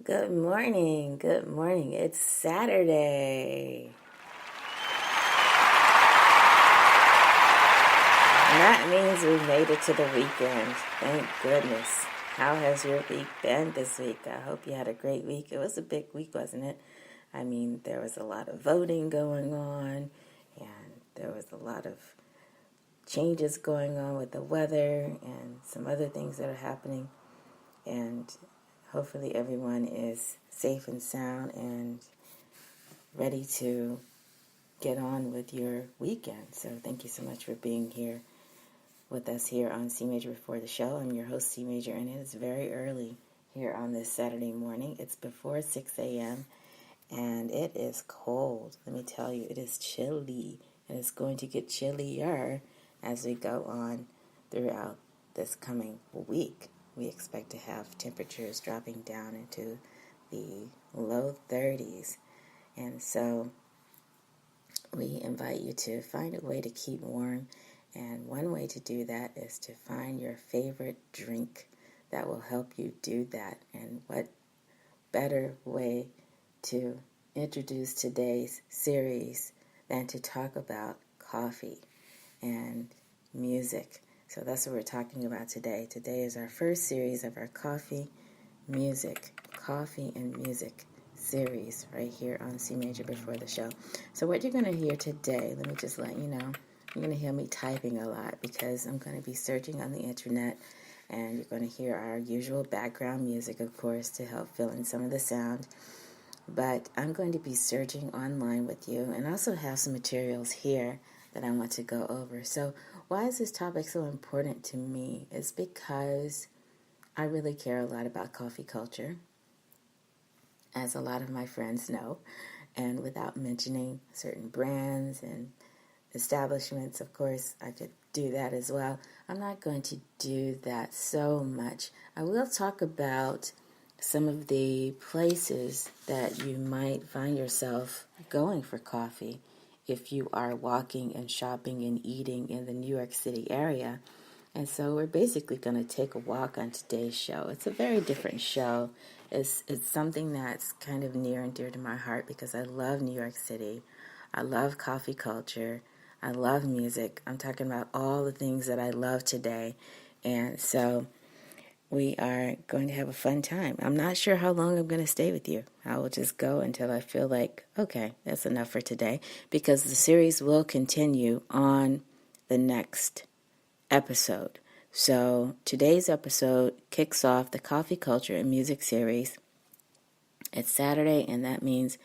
Good morning. Good morning. It's Saturday. And that means we made it to the weekend. Thank goodness. How has your week been this week? I hope you had a great week. It was a big week, wasn't it? I mean, there was a lot of voting going on, and there was a lot of changes going on with the weather and some other things that are happening. And hopefully everyone is safe and sound and ready to get on with your weekend. So thank you so much for being here with us here on CMajor Before The Show. I'm your host, CMajor, and it is very early here on this Saturday morning. It's before 6 a.m., and it is cold. Let me tell you, it is chilly, and it's going to get chillier as we go on throughout this coming week. We expect to have temperatures dropping down into the low 30s, and so we invite you to find a way to keep warm, and one way to do that is to find your favorite drink that will help you do that. And what better way to introduce today's series than to talk about coffee and music. So that's what we're talking about today. Today is our first series of our coffee and music series right here on CMajor Before The Show. So what you're going to hear today, let me just let you know, you're going to hear me typing a lot because I'm going to be searching on the internet, and you're going to hear our usual background music, of course, to help fill in some of the sound. But I'm going to be searching online with you and also have some materials here that I want to go over. So why is this topic so important to me? It's because I really care a lot about coffee culture, as a lot of my friends know, and without mentioning certain brands and establishments, of course, I could do that as well. I'm not going to do that so much. I will talk about some of the places that you might find yourself going for coffee if you are walking and shopping and eating in the New York City area. And so we're basically going to take a walk on today's show. It's a very different show. It's something that's kind of near and dear to my heart because I love New York City. I love coffee culture. I love music. I'm talking about all the things that I love today. And so we are going to have a fun time. I'm not sure how long I'm going to stay with you. I will just go until I feel like, okay, that's enough for today, because the series will continue on the next episode. So today's episode kicks off the coffee culture and music series. It's Saturday, and that means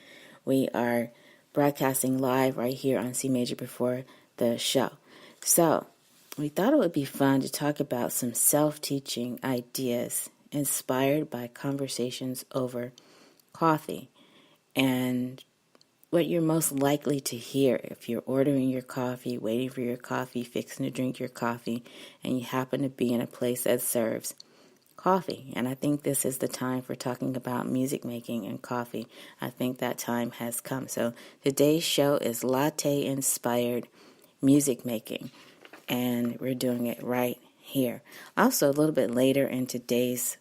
we are broadcasting live right here on CMajor Before The Show. So we thought it would be fun to talk about some self-teaching ideas inspired by conversations over coffee and what you're most likely to hear if you're ordering your coffee, waiting for your coffee, fixing to drink your coffee, and you happen to be in a place that serves coffee. And I think this is the time for talking about music making and coffee. I think that time has come. So today's show is Latte-inspired music making, and we're doing it right here. Also, a little bit later in today's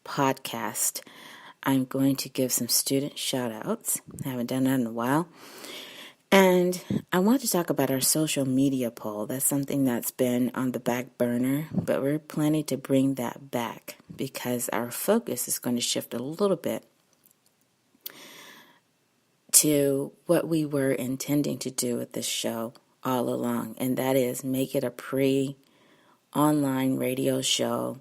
podcast, I'm going to give some student shout-outs. I haven't done that in a while. And I want to talk about our social media poll. That's something that's been on the back burner, but we're planning to bring that back because our focus is going to shift a little bit to what we were intending to do with this show all along, and that is make it a pre-online radio show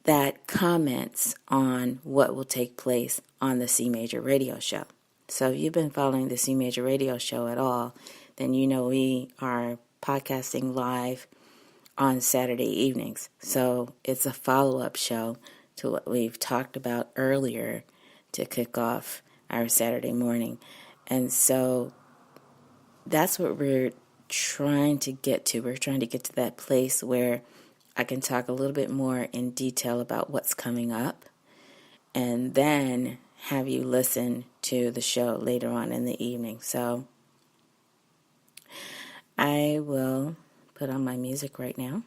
that comments on what will take place on the CMajor radio show. So if you've been following the CMajor radio show at all, then you know we are podcasting live on Saturday evenings. So it's a follow-up show to what we've talked about earlier to kick off our Saturday morning. And so that's what we're trying to get to. We're trying to get to that place where I can talk a little bit more in detail about what's coming up and then have you listen to the show later on in the evening. So I will put on my music right now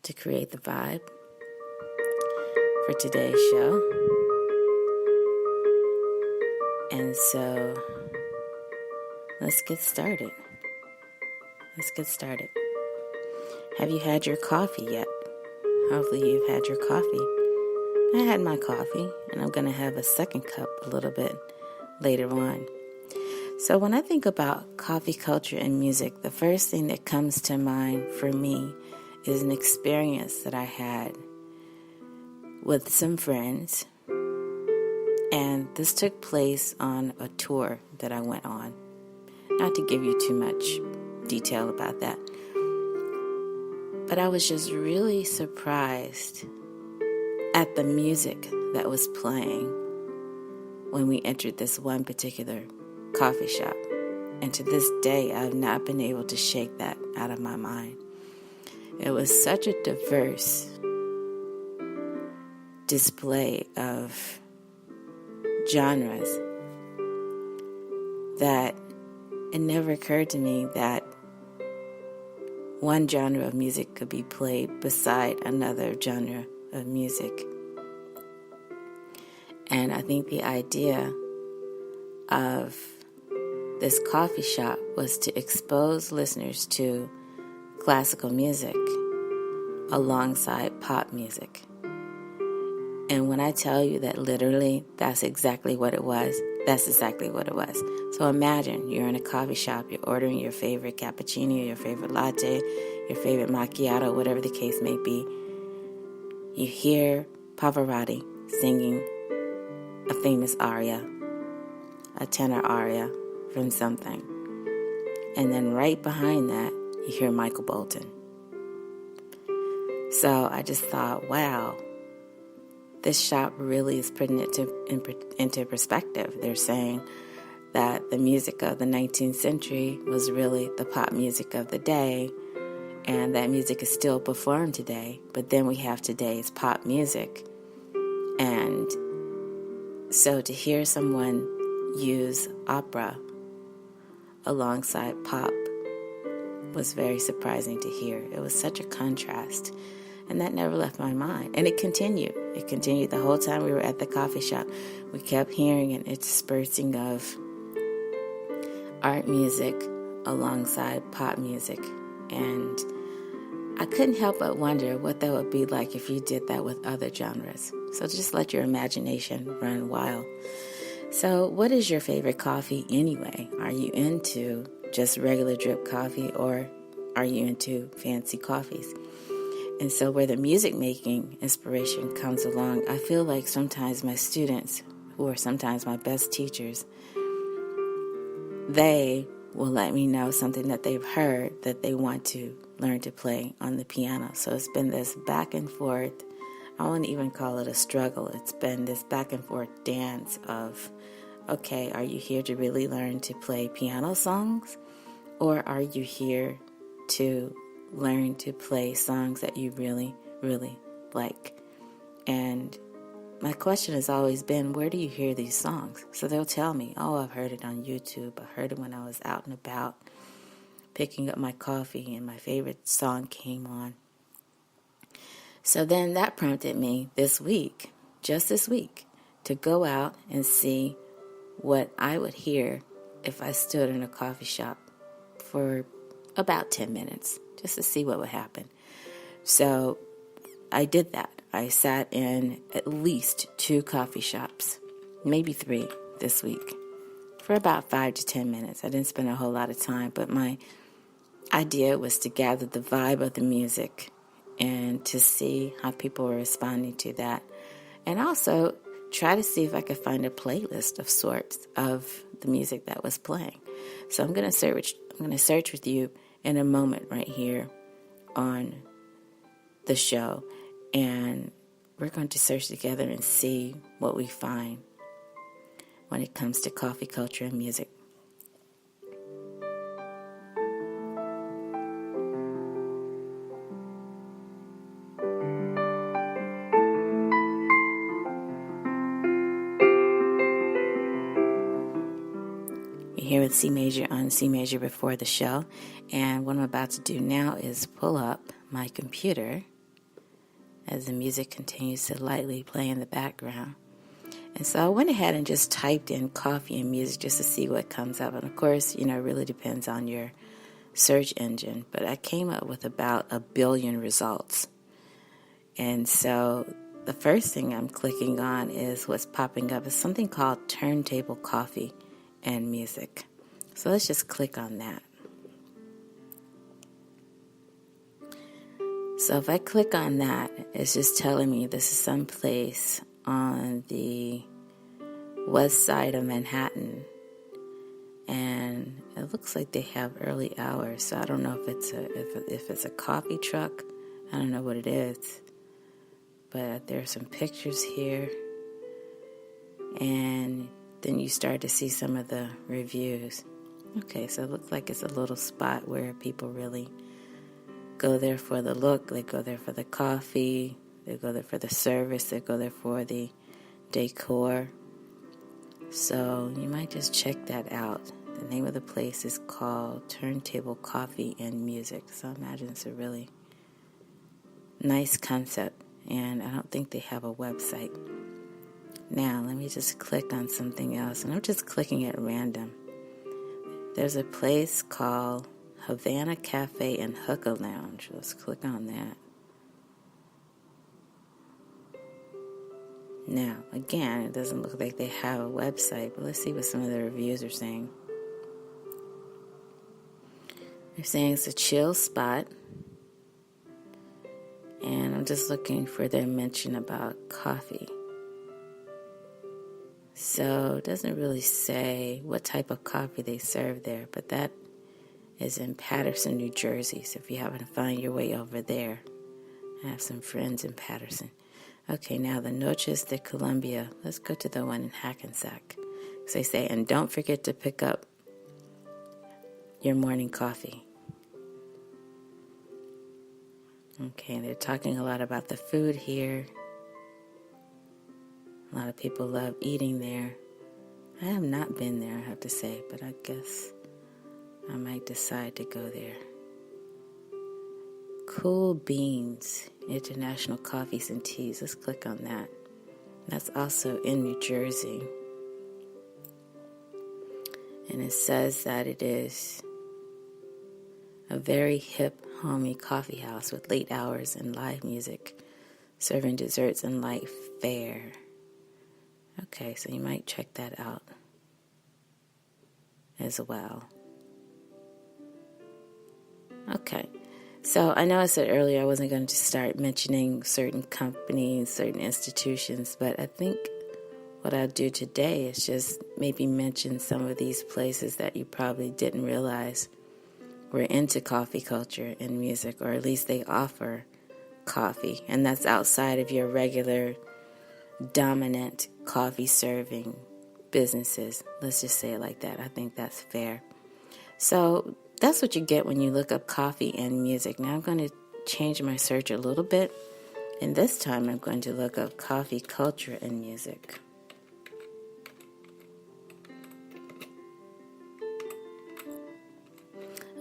to create the vibe. for today's show. And so, let's get started. Have you had your coffee yet? Hopefully you've had your coffee. I had my coffee, and I'm going to have a second cup a little bit later on. So when I think about coffee culture and music, the first thing that comes to mind for me is an experience that I had with some friends. And this took place on a tour that I went on. Not to give you too much detail about that. But I was just really surprised at the music that was playing when we entered this one particular coffee shop. And to this day, I've not been able to shake that out of my mind. It was such a diverse display of genres that it never occurred to me that one genre of music could be played beside another genre of music. And I think the idea of this coffee shop was to expose listeners to classical music alongside pop music. And when I tell you that literally that's exactly what it was, that's exactly what it was. So imagine you're in a coffee shop, you're ordering your favorite cappuccino, your favorite latte, your favorite macchiato, whatever the case may be. You hear Pavarotti singing a famous aria, a tenor aria from something. And then right behind that, you hear Michael Bolton. So I just thought, wow, this shop really is putting it into perspective. They're saying that the music of the 19th century was really the pop music of the day, and that music is still performed today, but then we have today's pop music. And so to hear someone use opera alongside pop was very surprising to hear. It was such a contrast, and that never left my mind. And it continued. It continued the whole time we were at the coffee shop. We kept hearing an interspersing of art music alongside pop music. And I couldn't help but wonder what that would be like if you did that with other genres. So just let your imagination run wild. So what is your favorite coffee anyway? Are you into just regular drip coffee, or are you into fancy coffees? And so where the music making inspiration comes along, I feel like sometimes my students, who are sometimes my best teachers, they will let me know something that they've heard that they want to learn to play on the piano. So it's been this back and forth, I won't even call it a struggle. It's been this back and forth dance of, okay, are you here to really learn to play piano songs? Or are you here to learn to play songs that you really, really like? And my question has always been, where do you hear these songs? So they'll tell me, oh, I've heard it on YouTube. I heard it when I was out and about picking up my coffee and my favorite song came on. So then that prompted me just this week, to go out and see what I would hear if I stood in a coffee shop for about 10 minutes, just to see what would happen. So I did that. I sat in at least 2 coffee shops, maybe 3 this week, for about 5 to 10 minutes. I didn't spend a whole lot of time, but my idea was to gather the vibe of the music and to see how people were responding to that. And also try to see if I could find a playlist of sorts of the music that was playing. So I'm going to search with you in a moment right here on the show, and we're going to search together and see what we find when it comes to coffee culture and music. Here with CMajor on CMajor Before The Show, and what I'm about to do now is pull up my computer as the music continues to lightly play in the background. And so I went ahead and just typed in coffee and music just to see what comes up. And of course, it really depends on your search engine. But I came up with about 1 billion results. And so the first thing I'm clicking on is what's popping up is something called turntable coffee and music. So let's just click on that. So if I click on that, it's just telling me this is some place on the west side of Manhattan. And it looks like they have early hours. So I don't know if it's a coffee truck. I don't know what it is. But there are some pictures here. And then you start to see some of the reviews. Okay, so it looks like it's a little spot where people really go there for the look. They go there for the coffee. They go there for the service. They go there for the decor. So you might just check that out. The name of the place is called Turntable Coffee and Music. So I imagine it's a really nice concept. And I don't think they have a website. Now, let me just click on something else. And I'm just clicking at random. There's a place called Havana Cafe and Hookah Lounge. Let's click on that. Now, again, it doesn't look like they have a website, but let's see what some of the reviews are saying. They're saying it's a chill spot. And I'm just looking for their mention about coffee. So it doesn't really say what type of coffee they serve there, but that is in Paterson, New Jersey. So if you happen to find your way over there, I have some friends in Paterson. Okay, now the Noches de Colombia. Let's go to the one in Hackensack. So they say, and don't forget to pick up your morning coffee. Okay, they're talking a lot about the food here. A lot of people love eating there. I have not been there, I have to say, but I guess I might decide to go there. Cool Beans, International Coffees and Teas. Let's click on that. That's also in New Jersey. And it says that it is a very hip, homey coffee house with late hours and live music, serving desserts and light fare. Okay, so you might check that out as well. Okay, so I know I said earlier I wasn't going to start mentioning certain companies, certain institutions, but I think what I'll do today is just maybe mention some of these places that you probably didn't realize were into coffee culture and music, or at least they offer coffee, and that's outside of your regular dominant coffee serving businesses. Let's just say it like that. I think that's fair. So that's what you get when you look up coffee and music. Now I'm going to change my search a little bit, and this time I'm going to look up coffee culture and music.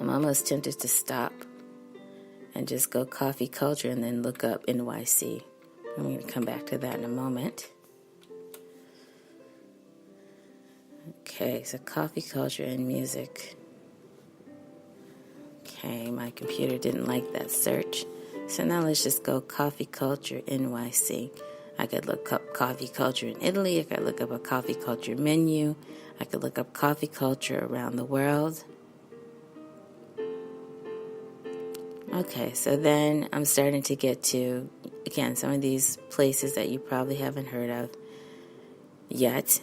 I'm almost tempted to stop and just go coffee culture and then look up NYC. I'm going to come back to that in a moment. Okay, so coffee culture and music. Okay, my computer didn't like that search. So now let's just go coffee culture NYC. I could look up coffee culture in Italy. I could look up a coffee culture menu. I could look up coffee culture around the world. Okay, so then I'm starting to get to, again, some of these places that you probably haven't heard of yet.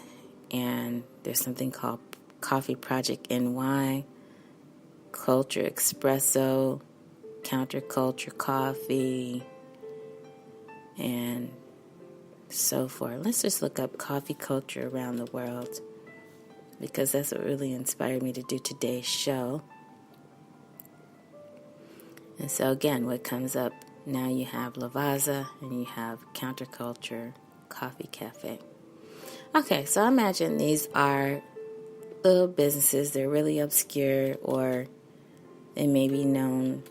And there's something called Coffee Project NY, Culture Espresso, Counterculture Coffee, and so forth. Let's just look up coffee culture around the world, because that's what really inspired me to do today's show. And so again, what comes up, now you have Lavazza and you have Counterculture Coffee Cafe. Okay, so I imagine these are little businesses. They're really obscure, or they may be known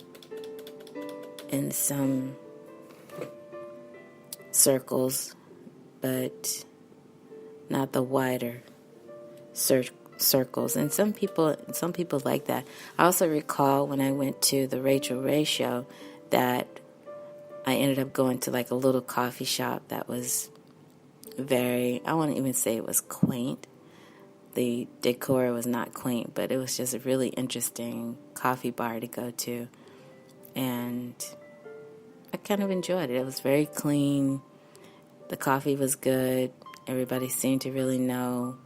in some circles, but not the wider circles. And some people like that. I also recall when I went to the Rachel Ray show that I ended up going to like a little coffee shop that was I wouldn't even say it was quaint. The decor was not quaint, but it was just a really interesting coffee bar to go to. And I kind of enjoyed it. It was very clean. The coffee was good. Everybody seemed to really know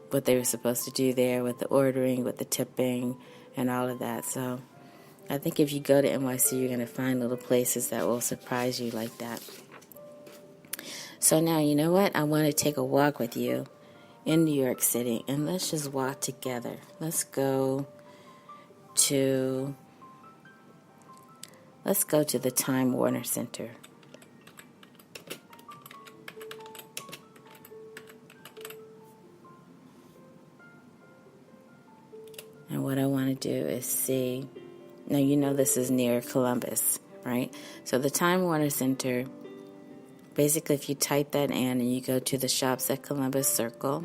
what they were supposed to do there with the ordering, with the tipping, and all of that. So I think if you go to NYC, you're going to find little places that will surprise you like that. So now, you know what? I want to take a walk with you in New York City, and let's just walk together. Let's go to the Time Warner Center. And what I want to do is see, now you know this is near Columbus, right? So the Time Warner Center, basically if you type that in and you go to the shops at Columbus Circle,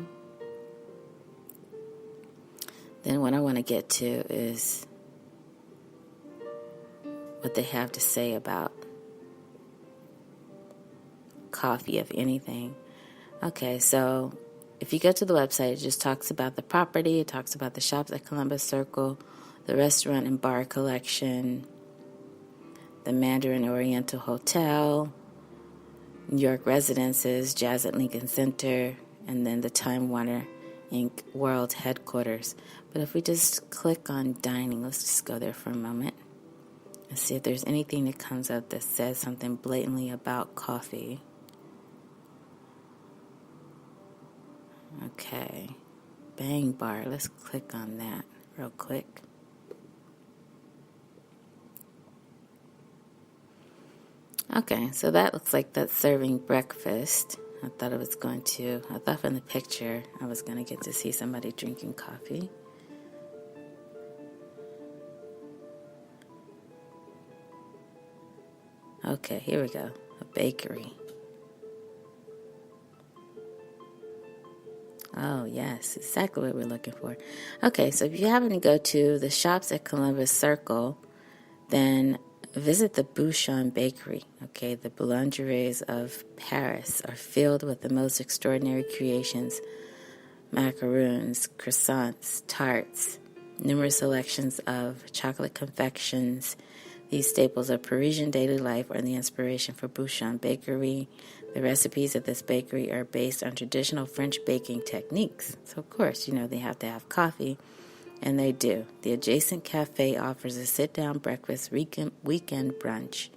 then what I want to get to is what they have to say about coffee, if anything. Okay, so if you go to the website, it just talks about the property, it talks about the shops at Columbus Circle, the restaurant and bar collection, the Mandarin Oriental Hotel, New York Residences, Jazz at Lincoln Center, and then the Time Warner Inc. World Headquarters. But if we just click on dining, let's just go there for a moment and see if there's anything that comes up that says something blatantly about coffee. Okay, Bang Bar, let's click on that real quick. Okay, so that looks like that's serving breakfast. I thought from the picture I was going to get to see somebody drinking coffee. Okay, here we go, a bakery. Oh, yes, exactly what we're looking for. Okay, so if you happen to go to the shops at Columbus Circle, then visit the Bouchon Bakery. Okay, the boulangeries of Paris are filled with the most extraordinary creations, macaroons, croissants, tarts, numerous selections of chocolate confections. These staples of Parisian daily life are the inspiration for Bouchon Bakery. The recipes of this bakery are based on traditional French baking techniques. So, of course, they have to have coffee, and they do. The adjacent cafe offers a sit-down breakfast, weekend brunch,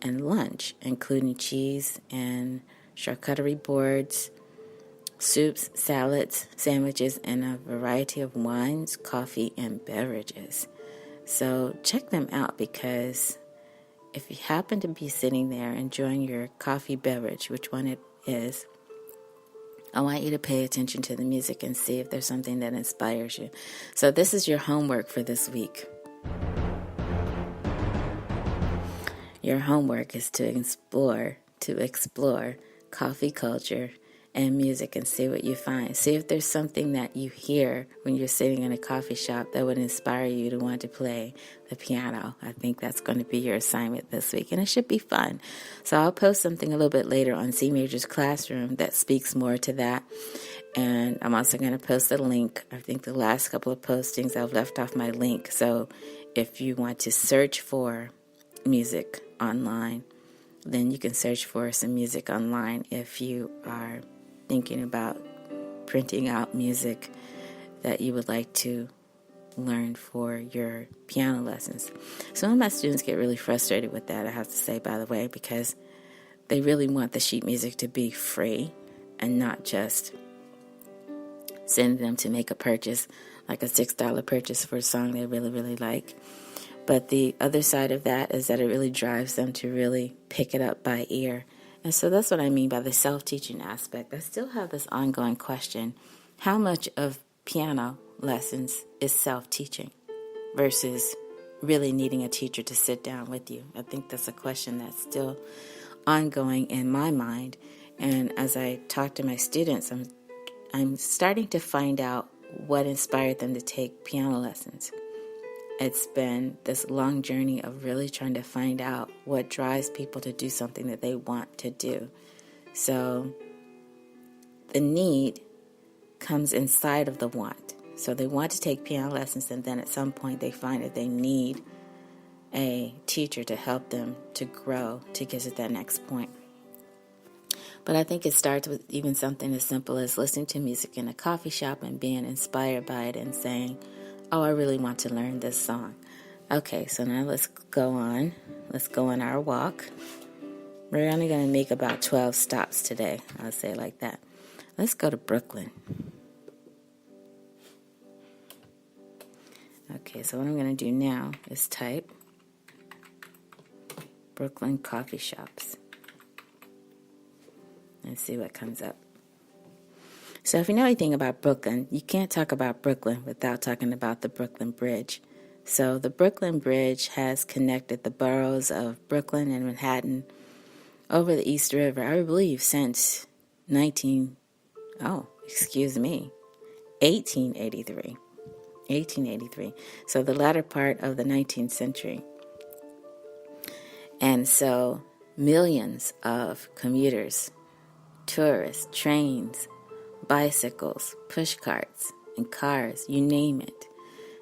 and lunch, including cheese and charcuterie boards, soups, salads, sandwiches, and a variety of wines, coffee, and beverages. So check them out, because if you happen to be sitting there enjoying your coffee beverage, which one it is, I want you to pay attention to the music and see if there's something that inspires you. So this is your homework for this week. Your homework is to explore coffee culture and music and see what you find. See if there's something that you hear when you're sitting in a coffee shop that would inspire you to want to play the piano. I think that's going to be your assignment this week, and it should be fun. So I'll post something a little bit later on CMajor's Classroom that speaks more to that, and I'm also going to post a link. I think the last couple of postings I've left off my link, so if you want to search for music online, then you can search for some music online if you are thinking about printing out music that you would like to learn for your piano lessons. Some of my students get really frustrated with that, I have to say, by the way, because they really want the sheet music to be free and not just send them to make a purchase, like a $6 purchase for a song they really, really like. But the other side of that is that it really drives them to really pick it up by ear. And so that's what I mean by the self-teaching aspect. I still have this ongoing question: how much of piano lessons is self-teaching versus really needing a teacher to sit down with you? I think that's a question that's still ongoing in my mind. And as I talk to my students, I'm starting to find out what inspired them to take piano lessons. It's been this long journey of really trying to find out what drives people to do something that they want to do. So the need comes inside of the want. So they want to take piano lessons, and then at some point they find that they need a teacher to help them to grow to get to that next point. But I think it starts with even something as simple as listening to music in a coffee shop and being inspired by it and saying, oh, I really want to learn this song. Okay, so now let's go on. Let's go on our walk. We're only going to make about 12 stops today. I'll say it like that. Let's go to Brooklyn. Okay, so what I'm going to do now is type Brooklyn coffee shops and see what comes up. So if you know anything about Brooklyn, you can't talk about Brooklyn without talking about the Brooklyn Bridge. So the Brooklyn Bridge has connected the boroughs of Brooklyn and Manhattan over the East River, I believe, since 1883. So the latter part of the 19th century. And so millions of commuters, tourists, trains, bicycles, push carts, and cars, you name it,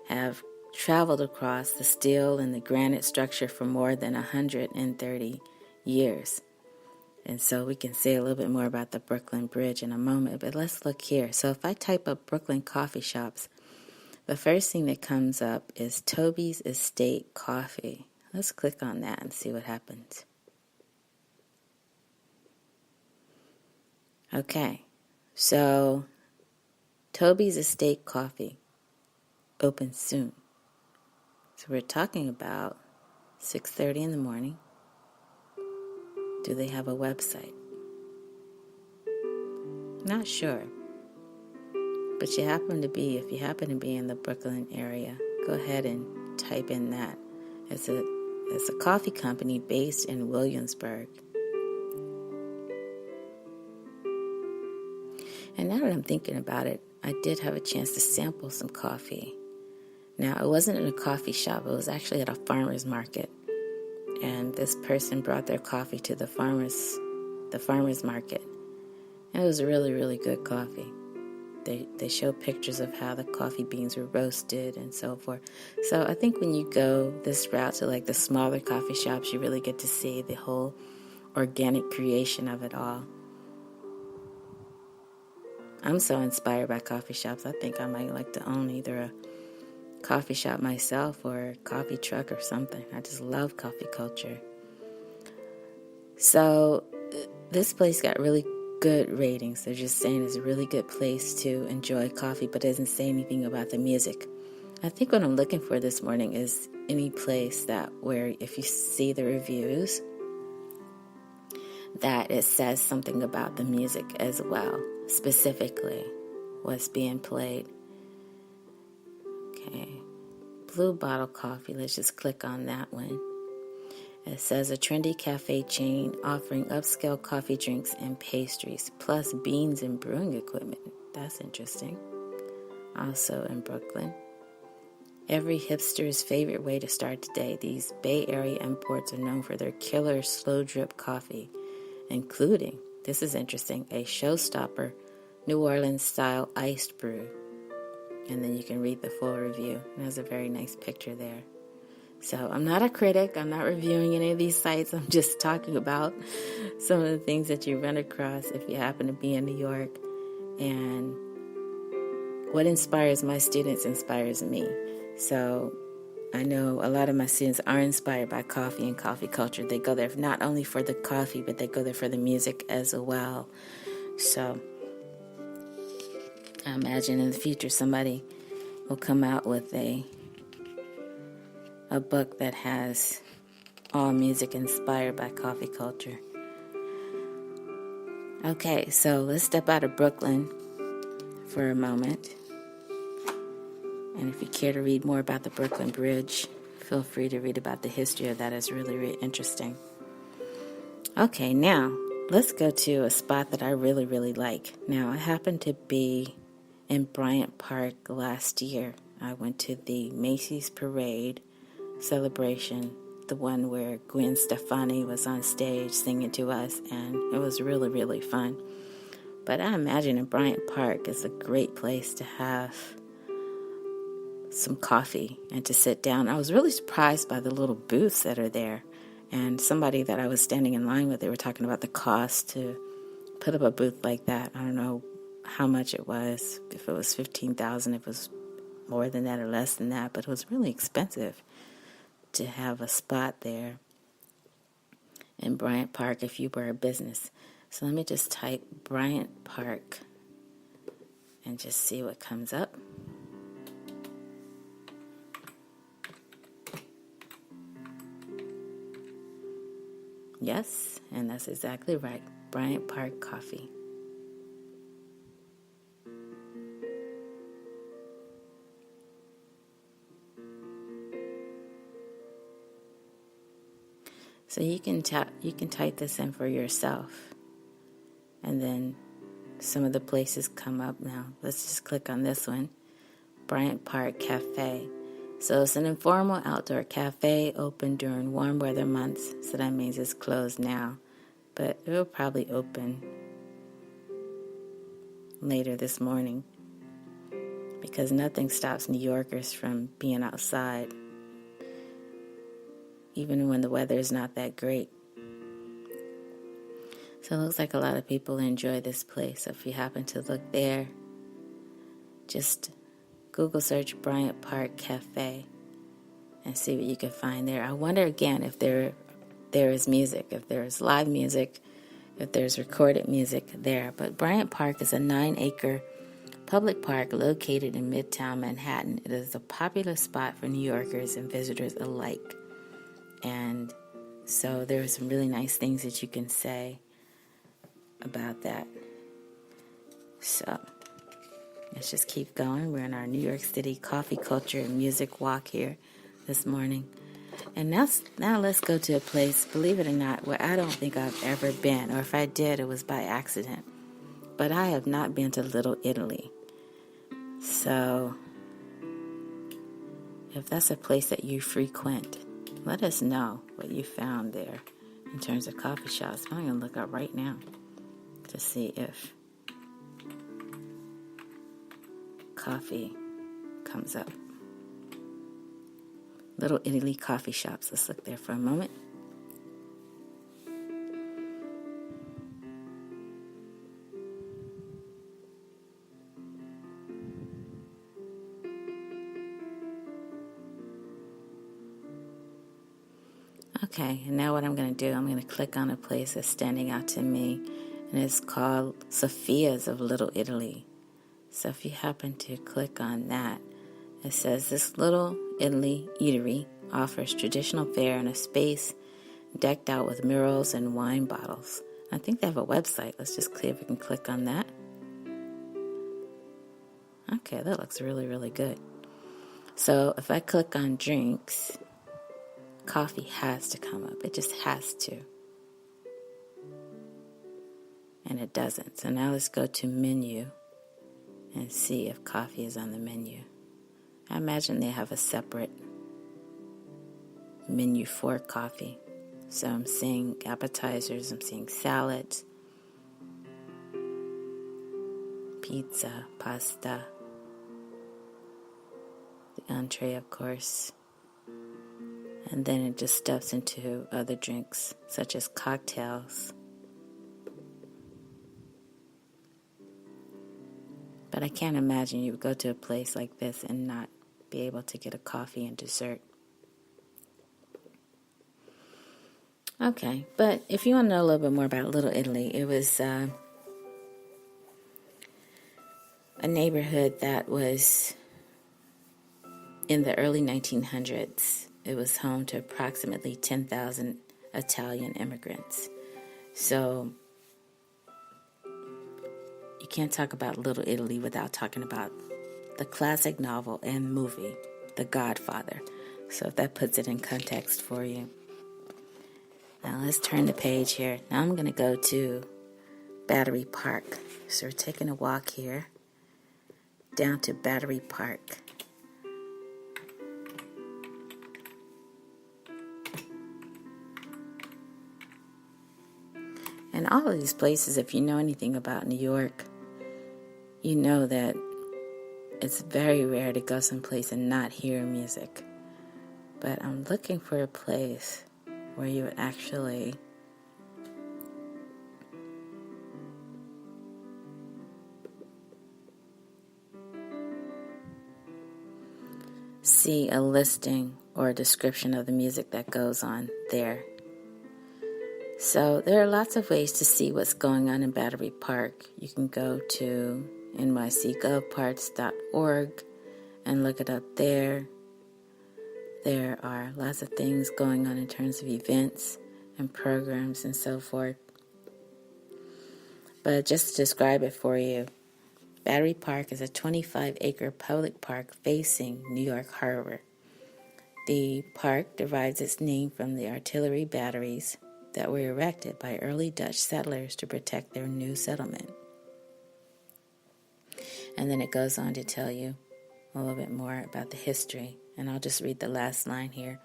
have traveled across the steel and the granite structure for more than 130 years. And so we can say a little bit more about the Brooklyn Bridge in a moment, but let's look here. So if I type up Brooklyn coffee shops, the first thing that comes up is Toby's Estate Coffee. Let's click on that and see what happens. Okay, so Toby's Estate Coffee opens soon. So we're talking about 6:30 in the morning. Do they have a website? Not sure. But if you happen to be in the Brooklyn area, go ahead and type in that. It's a coffee company based in Williamsburg. And now that I'm thinking about it, I did have a chance to sample some coffee. Now, it wasn't in a coffee shop. It was actually at a farmer's market. And this person brought their coffee to the farmer's market. And it was really, really good coffee. They show pictures of how the coffee beans were roasted and so forth. So I think when you go this route to like the smaller coffee shops, you really get to see the whole organic creation of it all. I'm so inspired by coffee shops. I think I might like to own either a coffee shop myself or a coffee truck or something. I just love coffee culture. So this place got really good ratings. They're just saying it's a really good place to enjoy coffee, but doesn't say anything about the music. I think what I'm looking for this morning is any place that where if you see the reviews, that it says something about the music as well, specifically what's being played. Okay, Blue Bottle Coffee, let's just click on that one. It says a trendy cafe chain offering upscale coffee drinks and pastries, plus beans and brewing equipment. That's interesting. Also in Brooklyn. Every hipster's favorite way to start the day, these Bay Area imports are known for their killer slow drip coffee, including, this is interesting, a showstopper New Orleans style iced brew. And then you can read the full review. There's a very nice picture there. So I'm not a critic. I'm not reviewing any of these sites. I'm just talking about some of the things that you run across if you happen to be in New York. And what inspires my students inspires me. So I know a lot of my students are inspired by coffee and coffee culture. They go there not only for the coffee, but they go there for the music as well. So I imagine in the future somebody will come out with a book that has all music inspired by coffee culture. Okay, so let's step out of Brooklyn for a moment. And if you care to read more about the Brooklyn Bridge, feel free to read about the history of that. It's really, really interesting. Okay, now let's go to a spot that I really, really like. Now, I happened to be in Bryant Park last year. I went to the Macy's Parade celebration, the one where Gwen Stefani was on stage singing to us, and it was really, really fun. But I imagine in Bryant Park is a great place to have some coffee and to sit down. I was really surprised by the little booths that are there. And somebody that I was standing in line with, they were talking about the cost to put up a booth like that. I don't know how much it was, if it was $15,000, if it was more than that or less than that, but it was really expensive to have a spot there in Bryant Park if you were a business. So let me just type Bryant Park and just see what comes up. Yes, and that's exactly right. Bryant Park Coffee. So you can type this in for yourself, and then some of the places come up now. Let's just click on this one, Bryant Park Cafe. So it's an informal outdoor cafe open during warm weather months. So that means it's closed now, but it will probably open later this morning because nothing stops New Yorkers from being outside, even when the weather is not that great. So it looks like a lot of people enjoy this place. So if you happen to look there, just Google search Bryant Park Cafe and see what you can find there. I wonder again if there is music, if there is live music, if there's recorded music there. But Bryant Park is a 9-acre public park located in Midtown Manhattan. It is a popular spot for New Yorkers and visitors alike. And so there are some really nice things that you can say about that. So let's just keep going. We're in our New York City coffee culture and music walk here this morning. And now let's go to a place, believe it or not, where I don't think I've ever been, or if I did, it was by accident. But I have not been to Little Italy. So if that's a place that you frequent, let us know what you found there in terms of coffee shops. I'm going to look up right now to see if coffee comes up. Little Italy coffee shops. Let's look there for a moment. Okay, and now what I'm going to do, I'm going to click on a place that's standing out to me, and it's called Sophia's of Little Italy. So if you happen to click on that, it says this Little Italy eatery offers traditional fare in a space decked out with murals and wine bottles. I think they have a website. Let's just see if we can click on that. Okay, that looks really, really good. So if I click on drinks, coffee has to come up. It just has to. And it doesn't. So now let's go to menu and see if coffee is on the menu. I imagine they have a separate menu for coffee. So I'm seeing appetizers, I'm seeing salads, pizza, pasta, the entree, of course. And then it just steps into other drinks, such as cocktails. But I can't imagine you would go to a place like this and not be able to get a coffee and dessert. Okay, but if you want to know a little bit more about Little Italy, it was a neighborhood that was in the early 1900s. It was home to approximately 10,000 Italian immigrants. So you can't talk about Little Italy without talking about the classic novel and movie, The Godfather. So if that puts it in context for you. Now let's turn the page here. Now I'm going to go to Battery Park. So we're taking a walk here down to Battery Park. And all of these places, if you know anything about New York, you know that it's very rare to go someplace and not hear music. But I'm looking for a place where you would actually see a listing or a description of the music that goes on there. So there are lots of ways to see what's going on in Battery Park. You can go to nycgovparts.org and look it up there. There are lots of things going on in terms of events and programs and so forth. But just to describe it for you, Battery Park is a 25-acre public park facing New York Harbor. The park derives its name from the artillery batteries that were erected by early Dutch settlers to protect their new settlement. And then it goes on to tell you a little bit more about the history. And I'll just read the last line here.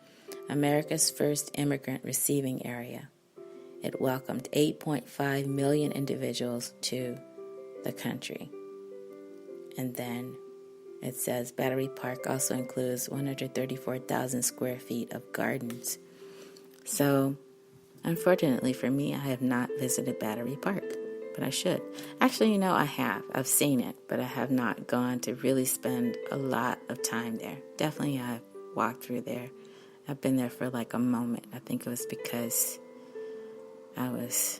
America's first immigrant receiving area. It welcomed 8.5 million individuals to the country. And then it says Battery Park also includes 134,000 square feet of gardens. So, unfortunately for me, I have not visited Battery Park, but I should. Actually, I have. I've seen it, but I have not gone to really spend a lot of time there. Definitely I've walked through there. I've been there for like a moment. I think it was because I was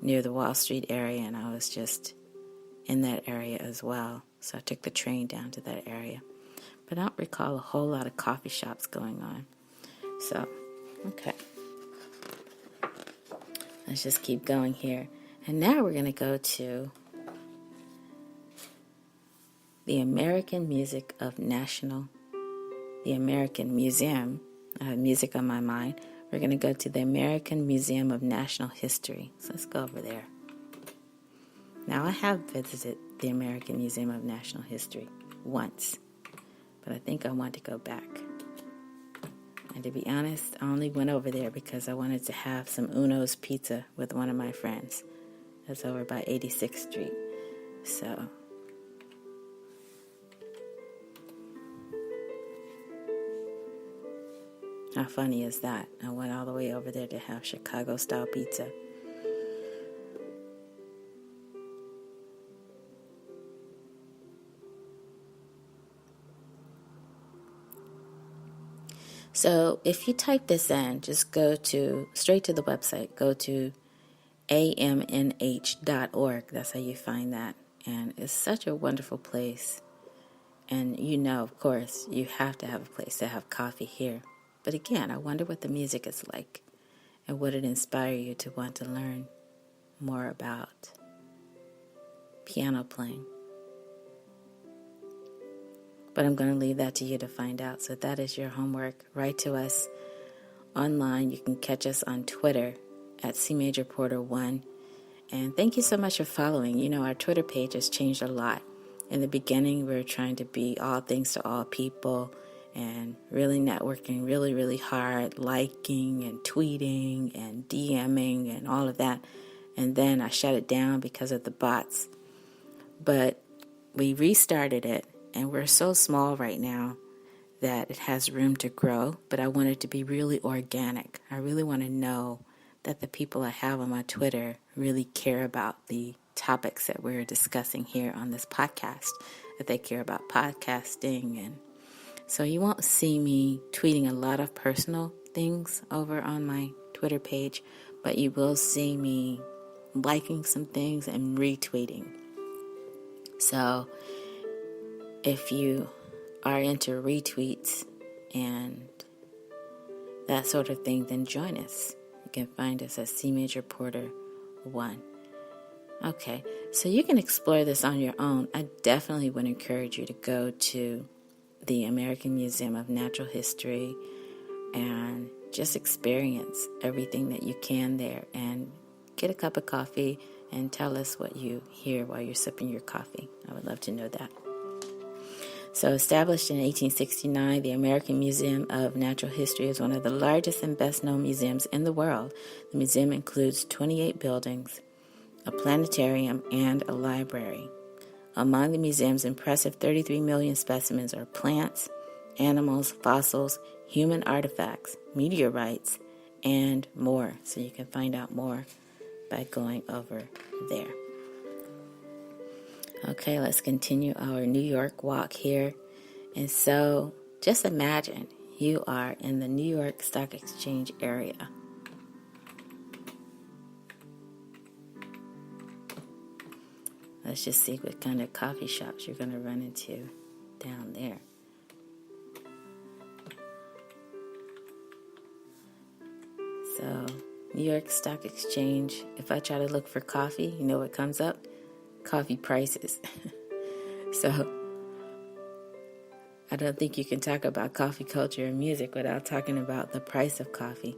near the Wall Street area and I was just in that area as well. So I took the train down to that area. But I don't recall a whole lot of coffee shops going on. So, okay. Let's just keep going here. And now we're going to go to the American Museum of National We're going to go to the American Museum of National History. So let's go over there. Now, I have visited the American Museum of National History once, but I think I want to go back. And to be honest, I only went over there because I wanted to have some Uno's pizza with one of my friends. That's over by 86th Street. So, how funny is that? I went all the way over there to have Chicago-style pizza. So if you type this in, just go straight to the website. Go to amnh.org. That's how you find that. And it's such a wonderful place. And of course, you have to have a place to have coffee here. But again, I wonder what the music is like. And would it inspire you to want to learn more about piano playing? But I'm going to leave that to you to find out. So that is your homework. Write to us online. You can catch us on Twitter at CMajorPorter1. And thank you so much for following. Our Twitter page has changed a lot. In the beginning, we were trying to be all things to all people and really networking really, really hard, liking and tweeting and DMing and all of that. And then I shut it down because of the bots. But we restarted it. And we're so small right now that it has room to grow, but I want it to be really organic. I really want to know that the people I have on my Twitter really care about the topics that we're discussing here on this podcast, that they care about podcasting. And so you won't see me tweeting a lot of personal things over on my Twitter page, but you will see me liking some things and retweeting. So if you are into retweets and that sort of thing, then join us. You can find us at CMajorPorter1. Okay, so you can explore this on your own. I definitely would encourage you to go to the American Museum of Natural History and just experience everything that you can there and get a cup of coffee and tell us what you hear while you're sipping your coffee. I would love to know that. So established in 1869, the American Museum of Natural History is one of the largest and best-known museums in the world. The museum includes 28 buildings, a planetarium, and a library. Among the museum's impressive 33 million specimens are plants, animals, fossils, human artifacts, meteorites, and more. So you can find out more by going over there. Okay, let's continue our New York walk here. And so just imagine you are in the New York Stock Exchange area. Let's just see what kind of coffee shops you're going to run into down there. So, New York Stock Exchange, if I try to look for coffee, you know what comes up? Coffee prices. So, I don't think you can talk about coffee culture and music without talking about the price of coffee.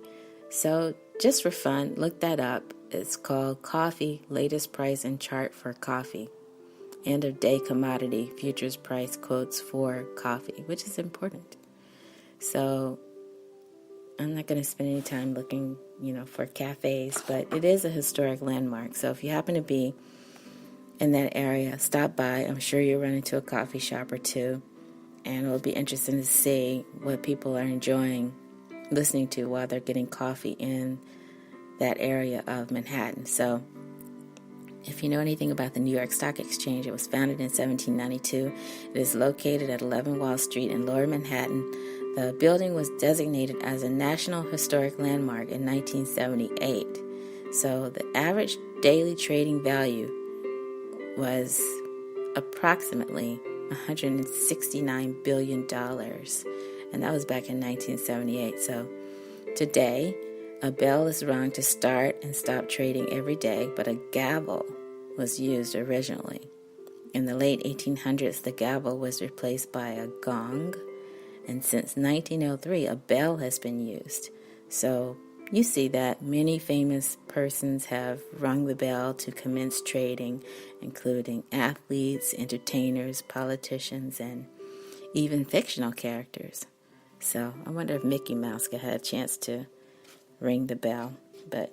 So, just for fun, look that up. It's called Coffee Latest Price and Chart for Coffee. End of day commodity futures price quotes for coffee, which is important. So, I'm not going to spend any time looking, for cafes, but it is a historic landmark. So if you happen to be in that area, stop by. I'm sure you'll run into a coffee shop or two, and it'll be interesting to see what people are enjoying listening to while they're getting coffee in that area of Manhattan. So if you know anything about the New York Stock Exchange, it was founded in 1792. It is located at 11 Wall Street in Lower Manhattan. The building was designated as a National Historic Landmark in 1978. So the average daily trading value was approximately $169 billion. And that was back in 1978. So today, a bell is rung to start and stop trading every day, but a gavel was used originally. In the late 1800s, the gavel was replaced by a gong, and since 1903, a bell has been used. So you see that many famous persons have rung the bell to commence trading, including athletes, entertainers, politicians, and even fictional characters. So I wonder if Mickey Mouse could have a chance to ring the bell, but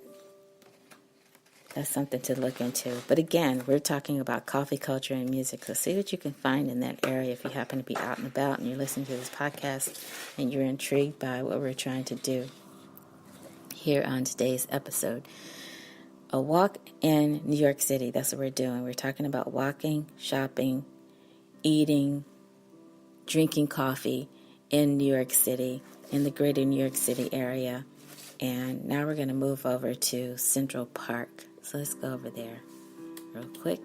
that's something to look into. But again, we're talking about coffee culture and music, so see what you can find in that area if you happen to be out and about and you're listening to this podcast and you're intrigued by what we're trying to do here on today's episode. A walk in New York City, that's what we're doing. We're talking about walking, shopping, eating, drinking coffee in New York City, in the greater New York City area. And now we're going to move over to Central Park. So let's go over there real quick.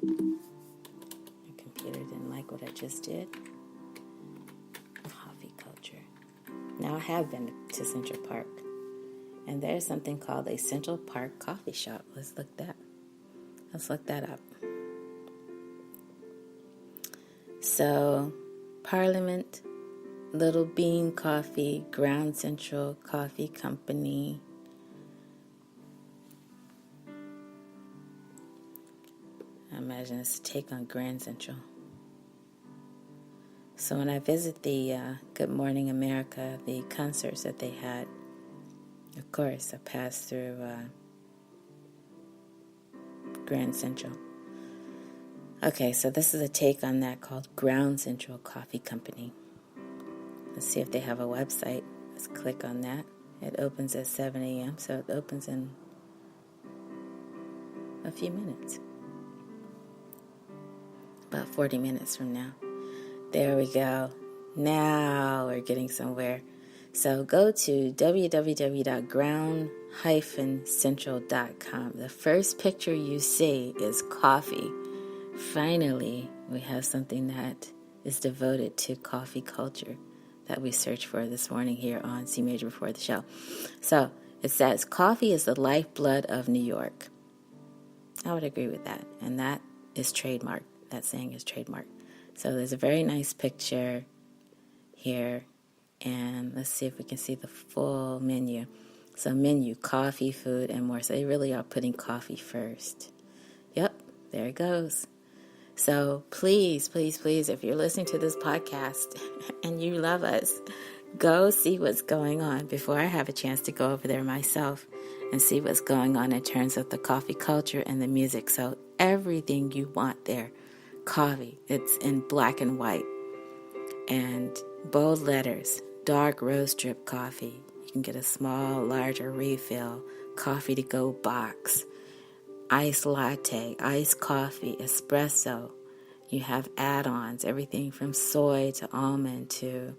My computer didn't like what I just did. Coffee culture. Now I have been to Central Park. And there's something called a Central Park coffee shop. Let's look that up. So, Parliament, Little Bean Coffee, Ground Central Coffee Company. I imagine it's a take on Grand Central. So when I visit the Good Morning America, the concerts that they had, of course, I passed through Grand Central. Okay, so this is a take on that called Ground Central Coffee Company. Let's see if they have a website. Let's click on that. It opens at 7 a.m., so it opens in a few minutes. About 40 minutes from now. There we go. Now we're getting somewhere. So go to www.ground-central.com. The first picture you see is coffee. Finally, we have something that is devoted to coffee culture that we searched for this morning here on CMajor Before The Show. So it says, coffee is the lifeblood of New York. I would agree with that. And that is trademarked. That saying is trademarked. So there's a very nice picture here. And let's see if we can see the full menu. So menu, coffee, food, and more. So they really are putting coffee first. Yep, there it goes. So please, please, please, if you're listening to this podcast and you love us, go see what's going on before I have a chance to go over there myself and see what's going on in terms of the coffee culture and the music. So everything you want there, coffee, it's in black and white and bold letters, dark roast drip coffee. You can get a small, larger refill, coffee to go box, iced latte, iced coffee, espresso. You have add-ons, everything from soy to almond to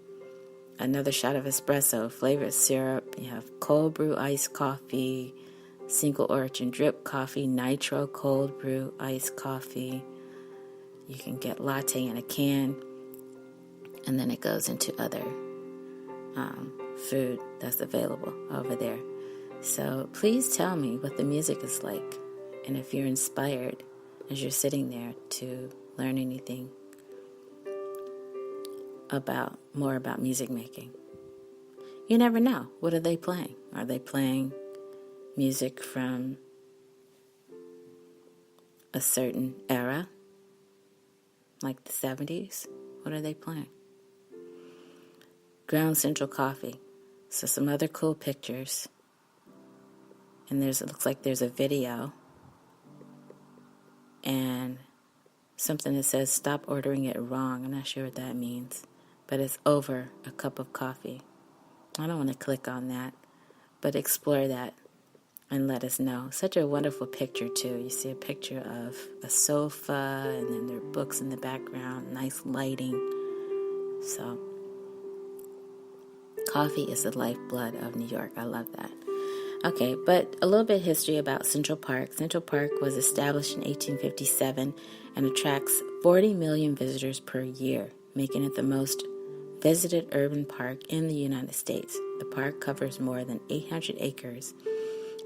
another shot of espresso, flavored syrup. You have cold brew iced coffee, single origin drip coffee, nitro cold brew iced coffee. You can get latte in a can, and then it goes into other food that's available over there. So please tell me what the music is like, and if you're inspired as you're sitting there to learn anything more about music making. You never know. What are they playing? Are they playing music from a certain era, like the 70s? What are they playing? Ground Central Coffee. So some other cool pictures. And it looks like there's a video. And something that says stop ordering it wrong. I'm not sure what that means. But it's over a cup of coffee. I don't want to click on that. But explore that and let us know. Such a wonderful picture, too. You see a picture of a sofa, and then there are books in the background, nice lighting. So, coffee is the lifeblood of New York. I love that. Okay, but a little bit of history about Central Park. Central Park was established in 1857 and attracts 40 million visitors per year, making it the most visited urban park in the United States. The park covers more than 800 acres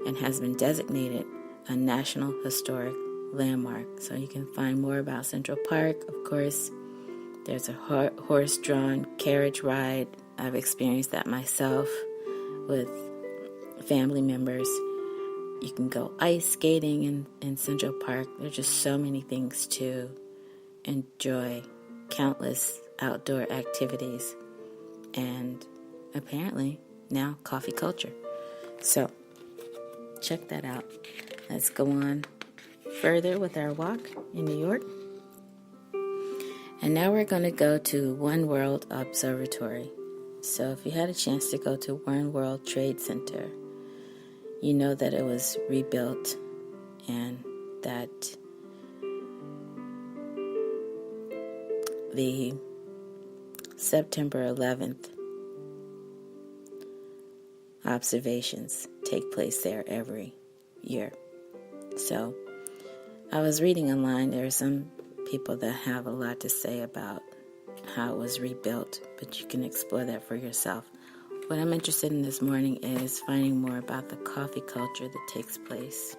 and has been designated a National Historic Landmark. So you can find more about Central Park. Of course, there's a horse-drawn carriage ride. I've experienced that myself with family members. You can go ice skating in Central Park. There's just so many things to enjoy, countless outdoor activities, and apparently now coffee culture. So check that out. Let's go on further with our walk in New York. And now we're going to go to One World Observatory. So if you had a chance to go to One World Trade Center, you know that it was rebuilt and that the September 11th observations take place there every year. So I was reading online, there are some people that have a lot to say about how it was rebuilt, but you can explore that for yourself. What I'm interested in this morning is finding more about the coffee culture that takes place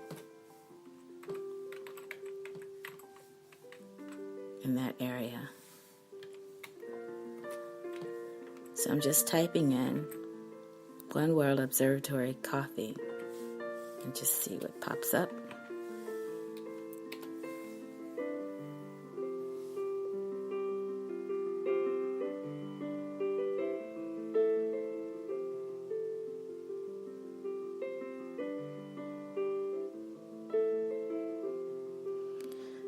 in that area. So I'm just typing in One World Observatory coffee and just see what pops up.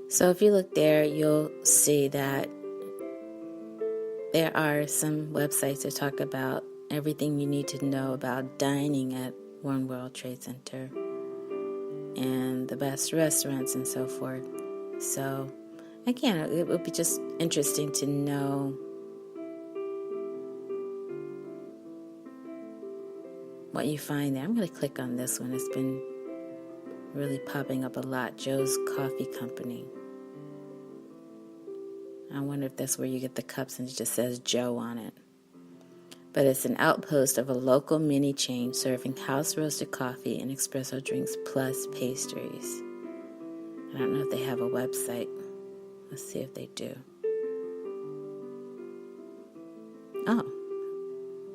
So if you look there, you'll see that there are some websites that talk about everything you need to know about dining at One World Trade Center and the best restaurants and so forth. So again, it would be just interesting to know what you find there. I'm going to click on this one. It's been really popping up a lot. Joe's Coffee Company. I wonder if that's where you get the cups and it just says Joe on it. But it's an outpost of a local mini chain serving house-roasted coffee and espresso drinks plus pastries. I don't know if they have a website. Let's see if they do. Oh,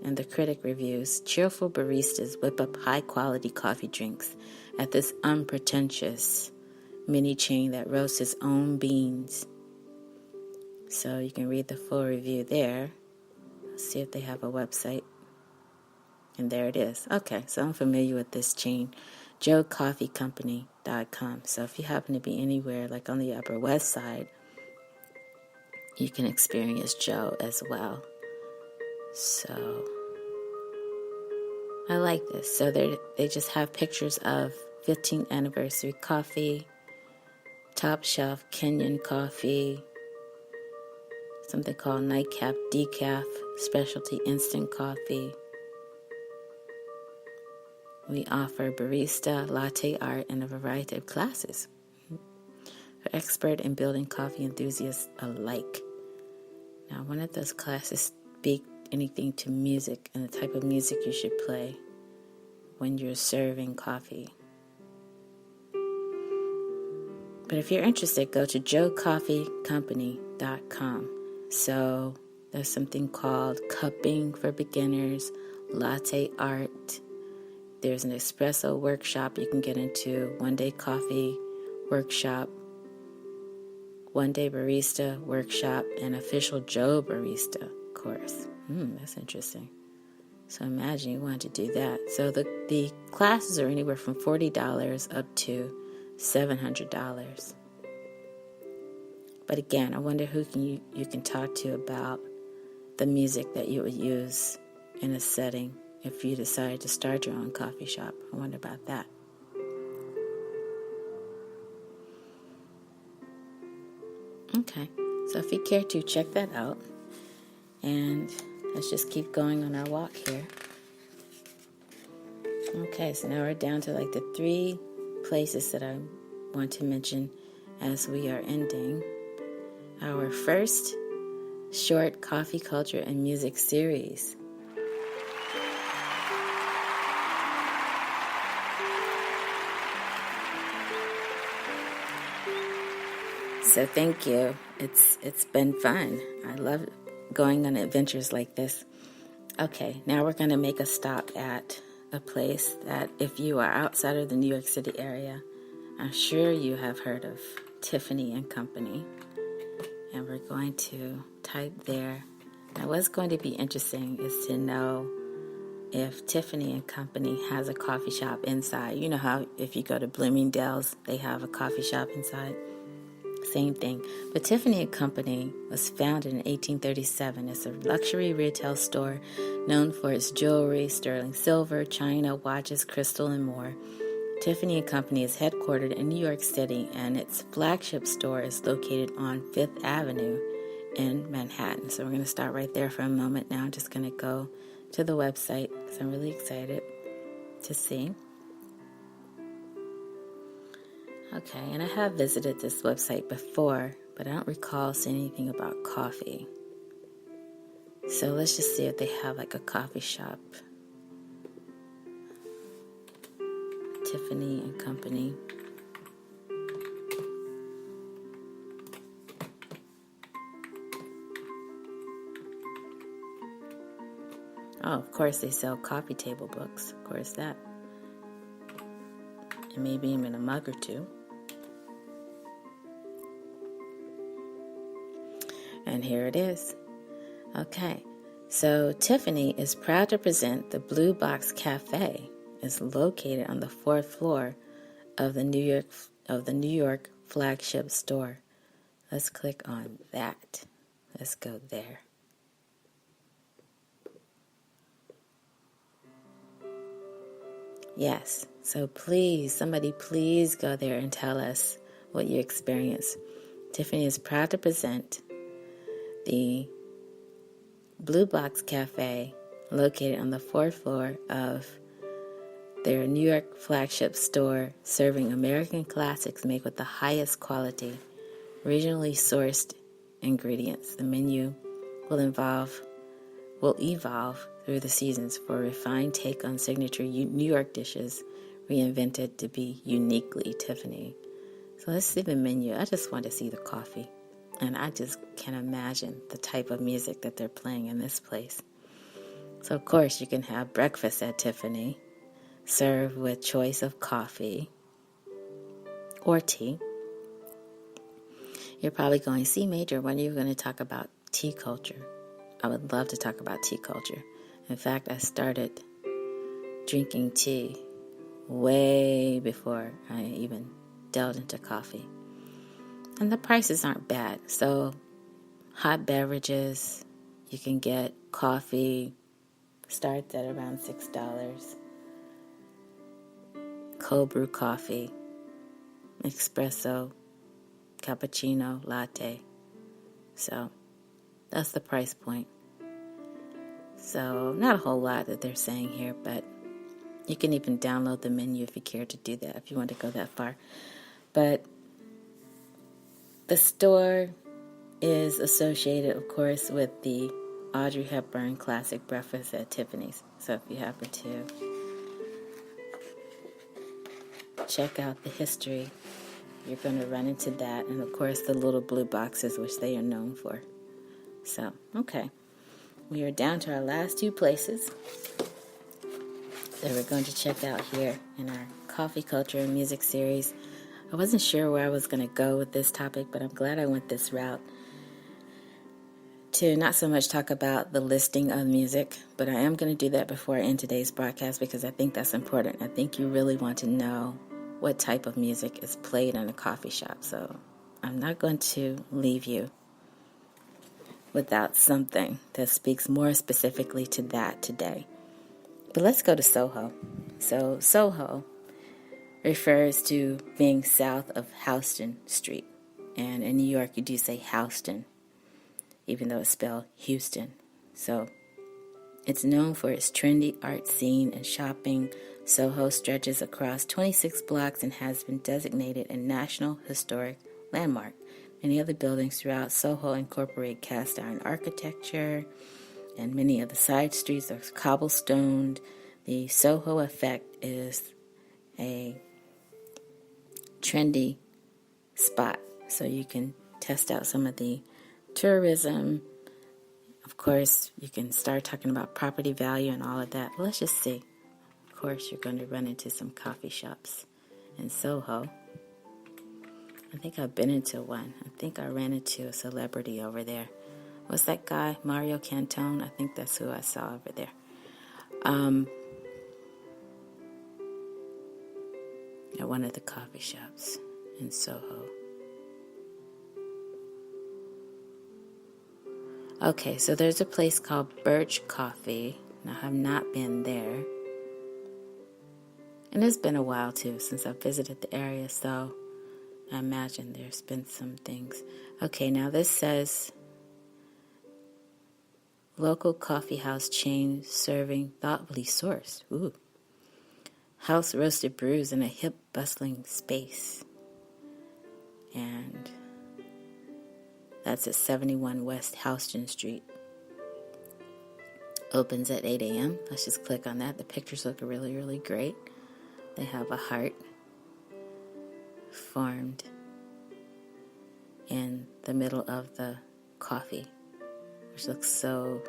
and the critic reviews, cheerful baristas whip up high-quality coffee drinks at this unpretentious mini chain that roasts its own beans. So you can read the full review there. Let's see if they have a website. And there it is. Okay, so I'm familiar with this chain, joecoffeecompany.com. So if you happen to be anywhere, like on the Upper West Side, you can experience Joe as well. So I like this. So they just have pictures of 15th anniversary coffee, top shelf Kenyan coffee, something called nightcap decaf, specialty instant coffee. We offer barista, latte art, and a variety of classes for expert and building coffee enthusiasts alike. Now, one of those classes speak anything to music and the type of music you should play when you're serving coffee. But if you're interested, go to joecoffeecompany.com. So there's something called cupping for beginners, latte art. There's an espresso workshop you can get into, one-day coffee workshop, one-day barista workshop, and official Joe barista course. That's interesting. So imagine you want to do that. So the classes are anywhere from $40 up to $700. But again, I wonder who you can talk to about the music that you would use in a setting if you decide to start your own coffee shop. I wonder about that. Okay, so if you care to, check that out. And let's just keep going on our walk here. Okay, so now we're down to like the 3 places that I want to mention as we are ending our first short coffee culture and music series. So thank you. It's been fun. I love going on adventures like this. Okay, now we're going to make a stop at a place that if you are outside of the New York City area, I'm sure you have heard of Tiffany and Company. And we're going to type there. Now what's going to be interesting is to know if Tiffany and Company has a coffee shop inside. You know how if you go to Bloomingdale's, they have a coffee shop inside? Same thing. But Tiffany & Company was founded in 1837 as a luxury retail store known for its jewelry, sterling silver, china, watches, crystal, and more. Tiffany & Company is headquartered in New York City, and its flagship store is located on 5th Avenue in Manhattan. So we're going to start right there for a moment now. I'm just going to go to the website because I'm really excited to see. Okay, and I have visited this website before, but I don't recall seeing anything about coffee. So let's just see if they have like a coffee shop. Tiffany and Company. Oh, of course they sell coffee table books. Of course that. And maybe even a mug or two. And here it is. Okay, so Tiffany is proud to present the Blue Box Cafe. It's located on the 4th floor of the New York flagship store. Let's click on that. Let's go there. Yes, so somebody please go there and tell us what you experienced. Tiffany is proud to present the Blue Box Cafe located on the 4th floor of their New York flagship store, serving American classics made with the highest quality, regionally sourced ingredients. The menu will evolve through the seasons for a refined take on signature New York dishes reinvented to be uniquely Tiffany. So let's see the menu. I just want to see the coffee. And I just can imagine the type of music that they're playing in this place. So, of course, you can have breakfast at Tiffany, served with choice of coffee or tea. You're probably going, CMajor, when are you going to talk about tea culture? I would love to talk about tea culture. In fact, I started drinking tea way before I even delved into coffee. And the prices aren't bad. So, hot beverages, you can get coffee, starts at around $6. Cold brew coffee, espresso, cappuccino, latte. So, that's the price point. So, not a whole lot that they're saying here, but you can even download the menu if you care to do that, if you want to go that far. But the store is associated, of course, with the Audrey Hepburn classic Breakfast at Tiffany's. So if you happen to check out the history, you're going to run into that. And, of course, the little blue boxes, which they are known for. So, okay. We are down to our last two places that we're going to check out here in our Coffee Culture and Music series. I wasn't sure where I was going to go with this topic, but I'm glad I went this route to not so much talk about the listing of music, but I am going to do that before I end today's broadcast because I think that's important. I think you really want to know what type of music is played in a coffee shop. So I'm not going to leave you without something that speaks more specifically to that today. But let's go to Soho. So Soho refers to being south of Houston Street. And in New York, you do say Houston, even though it's spelled Houston. So it's known for its trendy art scene and shopping. Soho stretches across 26 blocks and has been designated a National Historic Landmark. Many of the buildings throughout Soho incorporate cast iron architecture, and many of the side streets are cobblestoned. The Soho effect is a trendy spot, so you can test out some of the tourism. Of course, you can start talking about property value and all of that. But let's just see. Of course, you're going to run into some coffee shops in Soho. I think I've been into one. I think I ran into a celebrity over there. What's that guy? Mario Cantone? I think that's who I saw over there. At one of the coffee shops in Soho. Okay, so there's a place called Birch Coffee. Now, I have not been there. And it's been a while, too, since I visited the area, so I imagine there's been some things. Okay, now this says local coffee house chain serving thoughtfully sourced. Ooh. House roasted brews in a hip, bustling space. And that's at 71 West Houston Street. Opens at 8 a.m. Let's just click on that. The pictures look really, really great. They have a heart formed in the middle of the coffee, which looks so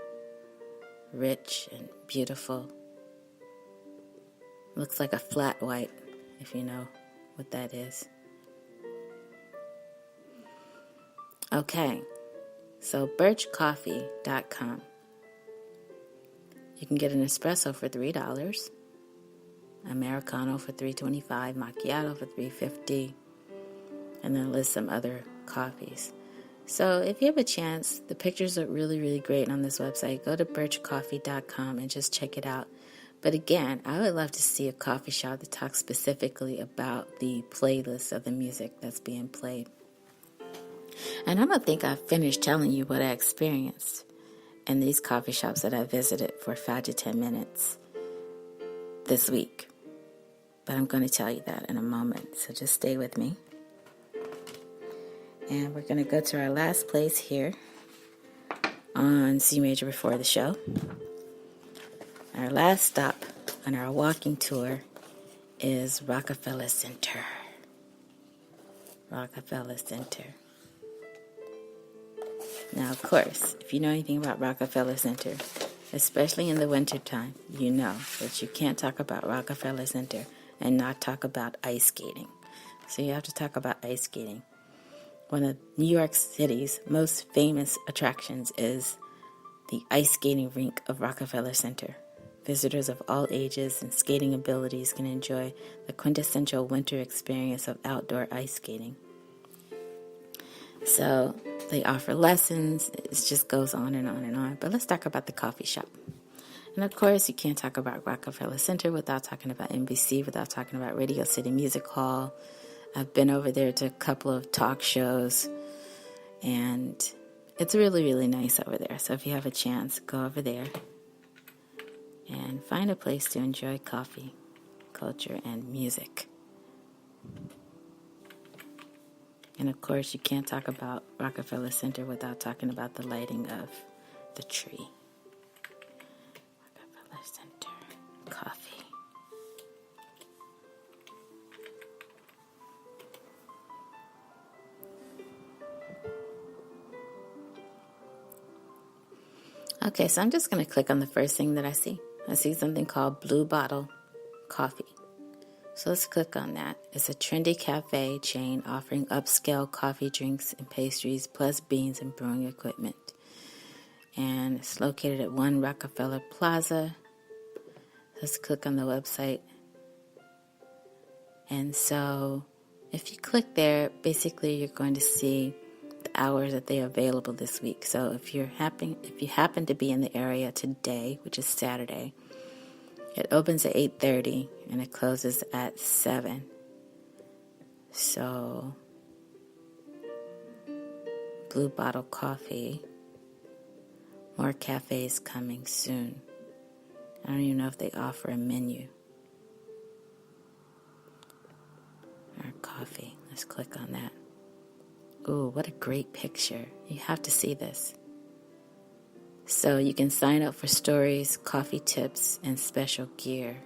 rich and beautiful. Looks like a flat white, if you know what that is. Okay, so birchcoffee.com. You can get an espresso for $3, Americano for $3.25, macchiato for $3.50, and then list some other coffees. So if you have a chance, the pictures look really, really great on this website. Go to birchcoffee.com and just check it out. But again, I would love to see a coffee shop that talks specifically about the playlist of the music that's being played. And I don't think I've finished telling you what I experienced in these coffee shops that I visited for 5 to 10 minutes this week. But I'm going to tell you that in a moment, so just stay with me. And we're going to go to our last place here on CMajor Before The Show. Our last stop on our walking tour is Rockefeller Center. Rockefeller Center. Now, of course, if you know anything about Rockefeller Center, especially in the wintertime, you know that you can't talk about Rockefeller Center and not talk about ice skating. So you have to talk about ice skating. One of New York City's most famous attractions is the ice skating rink of Rockefeller Center. Visitors of all ages and skating abilities can enjoy the quintessential winter experience of outdoor ice skating. So they offer lessons. It just goes on and on and on. But let's talk about the coffee shop. And of course, you can't talk about Rockefeller Center without talking about NBC, without talking about Radio City Music Hall. I've been over there to a couple of talk shows, and it's really, really nice over there. So if you have a chance, go over there and find a place to enjoy coffee, culture, and music. And of course, you can't talk about Rockefeller Center without talking about the lighting of the tree. Rockefeller Center, coffee. Okay, so I'm just going to click on the first thing that I see. I see something called Blue Bottle Coffee. So let's click on that. It's a trendy cafe chain offering upscale coffee, drinks, and pastries, plus beans and brewing equipment. And it's located at 1 Rockefeller Plaza. Let's click on the website. And so if you click there, basically you're going to see the hours that they are available this week. So if you happen to be in the area today, which is Saturday, it opens at 8:30 and it closes at 7. So Blue Bottle Coffee, more cafes coming soon. I don't even know if they offer a menu. Or coffee. Let's click on that. Ooh, what a great picture. You have to see this. So you can sign up for stories, coffee tips, and special gear.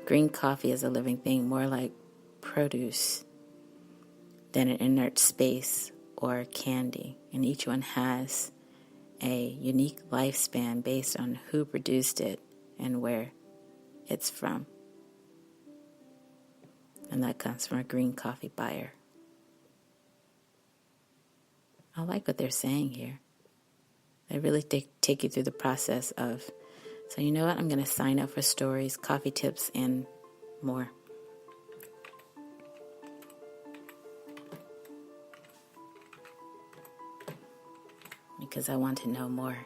Green coffee is a living thing, more like produce than an inert space or candy. And each one has a unique lifespan based on who produced it and where it's from. And that comes from a green coffee buyer. I like what they're saying here. They really take you through the process of, so you know what, I'm going to sign up for stories, coffee tips, and more. Because I want to know more.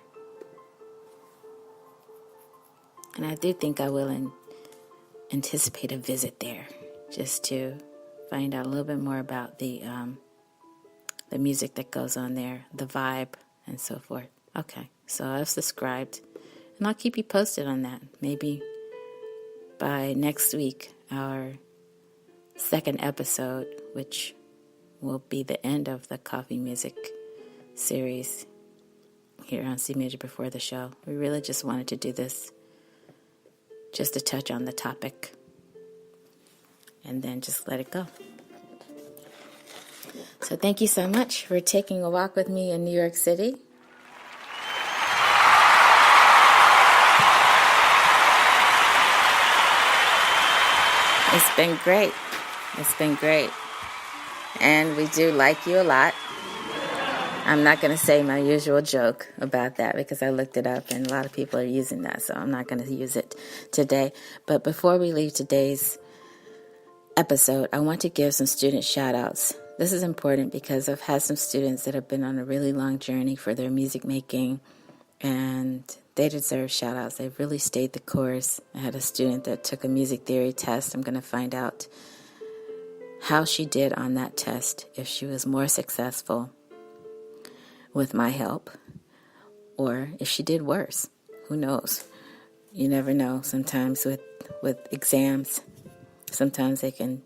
And I do think I will anticipate a visit there, just to find out a little bit more about the music that goes on there, the vibe, and so forth. Okay, so I've subscribed, and I'll keep you posted on that. Maybe by next week, our second episode, which will be the end of the coffee music series here on CMajor Before the Show. We really just wanted to do this just to touch on the topic and then just let it go. So thank you so much for taking a walk with me in New York City. It's been great. It's been great. And we do like you a lot. I'm not going to say my usual joke about that because I looked it up and a lot of people are using that, so I'm not going to use it today. But before we leave today's episode, I want to give some student shout-outs. This is important because I've had some students that have been on a really long journey for their music making, and they deserve shout-outs. They've really stayed the course. I had a student that took a music theory test. I'm going to find out how she did on that test, if she was more successful with my help, or if she did worse. Who knows? You never know. Sometimes with exams, sometimes they can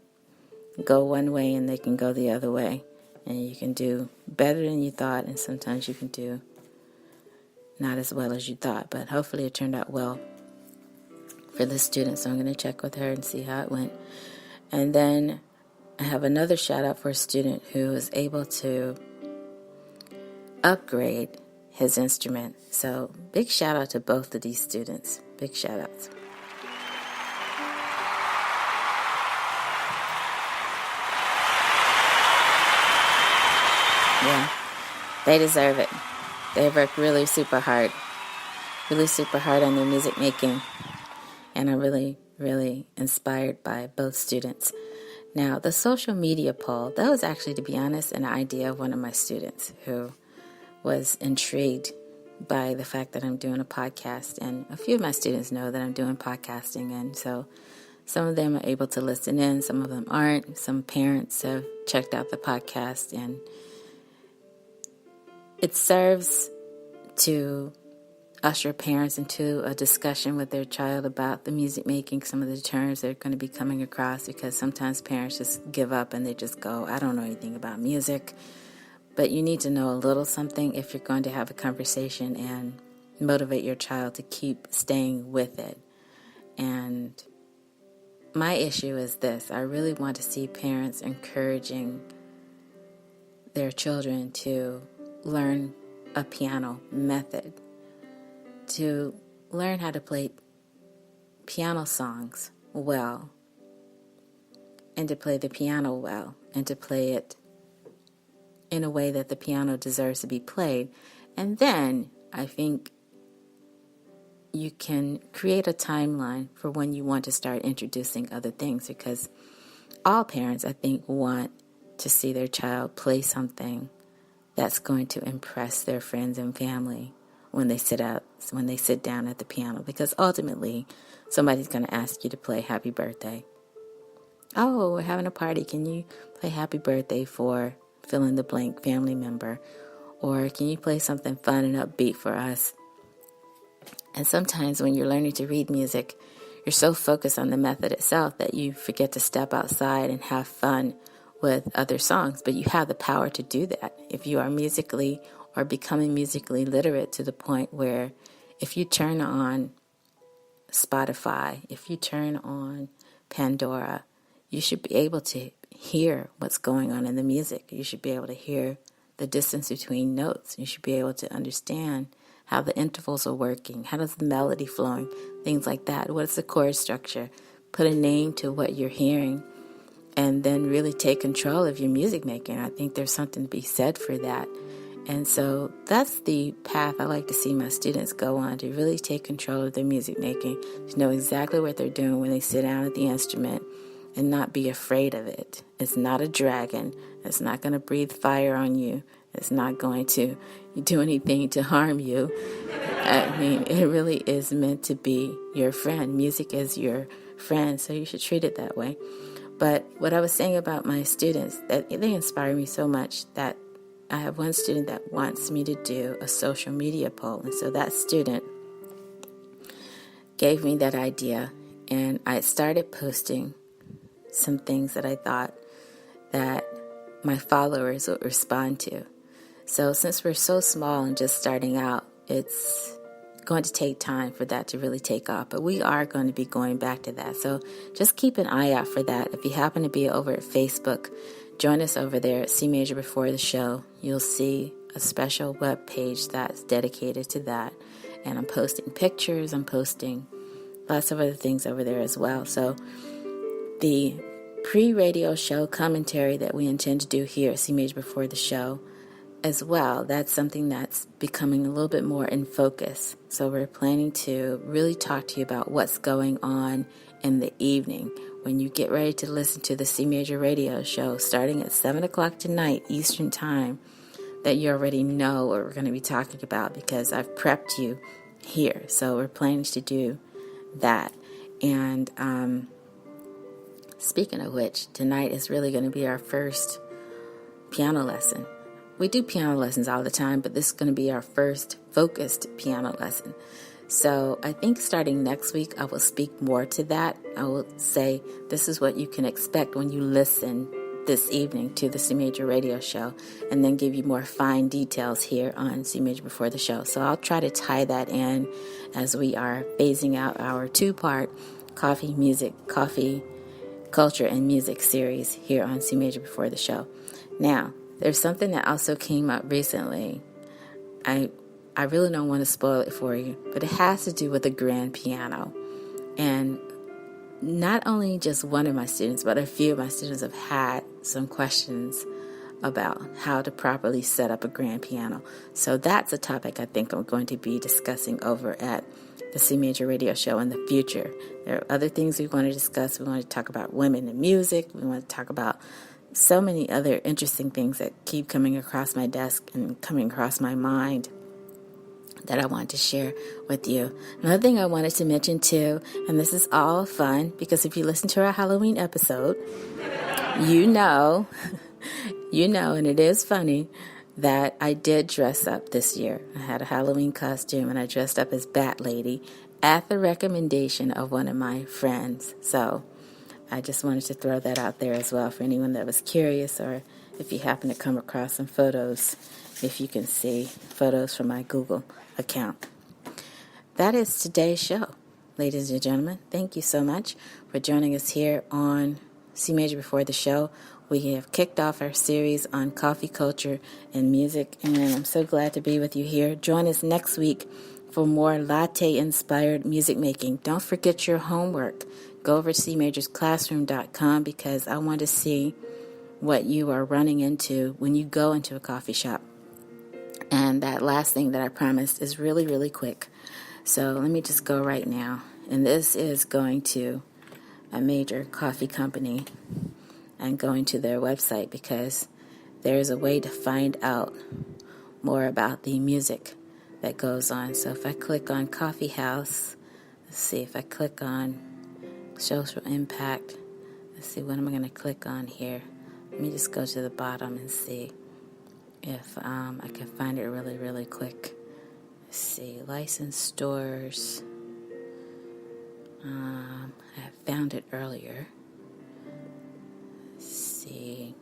go one way and they can go the other way. And you can do better than you thought, and sometimes you can do not as well as you thought. But hopefully it turned out well for the student. So I'm going to check with her and see how it went. And then I have another shout out for a student who was able to upgrade his instrument. So big shout out to both of these students. Big shout outs. Yeah, they deserve it. They work really super hard on their music making. And I'm really, really inspired by both students. Now, the social media poll, that was actually, to be honest, an idea of one of my students who was intrigued by the fact that I'm doing a podcast. And a few of my students know that I'm doing podcasting. And so some of them are able to listen in, some of them aren't. Some parents have checked out the podcast, and it serves to usher parents into a discussion with their child about the music making, some of the terms they're going to be coming across, because sometimes parents just give up and they just go, I don't know anything about music. But you need to know a little something if you're going to have a conversation and motivate your child to keep staying with it. And my issue is this: I really want to see parents encouraging their children to learn a piano method, to learn how to play piano songs well, and to play the piano well, and to play it in a way that the piano deserves to be played. And then I think you can create a timeline for when you want to start introducing other things, because all parents, I think, want to see their child play something that's going to impress their friends and family when they sit down at the piano, because ultimately somebody's going to ask you to play Happy Birthday. Oh, we're having a party. Can you play Happy Birthday for fill in the blank family member? Or can you play something fun and upbeat for us? And sometimes when you're learning to read music, you're so focused on the method itself that you forget to step outside and have fun with other songs. But you have the power to do that if you are musically or becoming musically literate, to the point where if you turn on Spotify, if you turn on Pandora, you should be able to hear what's going on in the music. You should be able to hear the distance between notes. You should be able to understand how the intervals are working, how does the melody flowing, things like that. What's the chord structure? Put a name to what you're hearing, and then really take control of your music making. I think there's something to be said for that. And so that's the path I like to see my students go on, to really take control of their music making, to know exactly what they're doing when they sit down at the instrument and not be afraid of it. It's not a dragon. It's not going to breathe fire on you. It's not going to do anything to harm you. I mean, it really is meant to be your friend. Music is your friend, so you should treat it that way. But what I was saying about my students, that they inspire me so much that I have one student that wants me to do a social media poll. And so that student gave me that idea, and I started posting some things that I thought that my followers would respond to. So since we're so small and just starting out, it's going to take time for that to really take off. But we are going to be going back to that. So just keep an eye out for that. If you happen to be over at Facebook, join us over there at CMajor Before The Show. You'll see a special web page that's dedicated to that. And I'm posting pictures. I'm posting lots of other things over there as well. So the pre-radio show commentary that we intend to do here at CMajor Before The Show as well, that's something that's becoming a little bit more in focus. So we're planning to really talk to you about what's going on in the evening when you get ready to listen to the CMajor radio show starting at 7 o'clock tonight Eastern Time, that you already know what we're going to be talking about, because I've prepped you here. So we're planning to do that. And speaking of which, tonight is really going to be our first piano lesson. We do piano lessons all the time, but this is going to be our first focused piano lesson. So I think starting next week, I will speak more to that. I will say this is what you can expect when you listen this evening to the CMajor radio show, and then give you more fine details here on CMajor Before The Show. So I'll try to tie that in as we are phasing out our two-part coffee culture and music series here on CMajor Before the Show. Now, there's something that also came up recently. I really don't want to spoil it for you, but it has to do with the grand piano. And not only just one of my students, but a few of my students have had some questions about how to properly set up a grand piano. So that's a topic I think I'm going to be discussing over at the CMajor radio show in the future. There are other things we want to discuss. We want to talk about women in music. We want to talk about so many other interesting things that keep coming across my desk and coming across my mind that I want to share with you. Another thing I wanted to mention too, and this is all fun, because if you listen to our Halloween episode, you know, and it is funny, that I did dress up this year. I had a Halloween costume and I dressed up as Bat Lady at the recommendation of one of my friends. So I just wanted to throw that out there as well for anyone that was curious, or if you happen to come across some photos, if you can see photos from my Google account. That is today's show, ladies and gentlemen. Thank you so much for joining us here on CMajor Before the Show. We have kicked off our series on coffee culture and music, and I'm so glad to be with you here. Join us next week for more latte-inspired music making. Don't forget your homework. Go over to cmajorsclassroom.com, because I want to see what you are running into when you go into a coffee shop. And that last thing that I promised is really, really quick. So let me just go right now. And this is going to a major coffee company and going to their website, because there is a way to find out more about the music that goes on. So if I click on Coffee House, let's see, if I click on Social Impact, let's see, what am I going to click on here? Let me just go to the bottom and see if I can find it really, really quick. Let's see, licensed stores. I found it earlier. Let's see.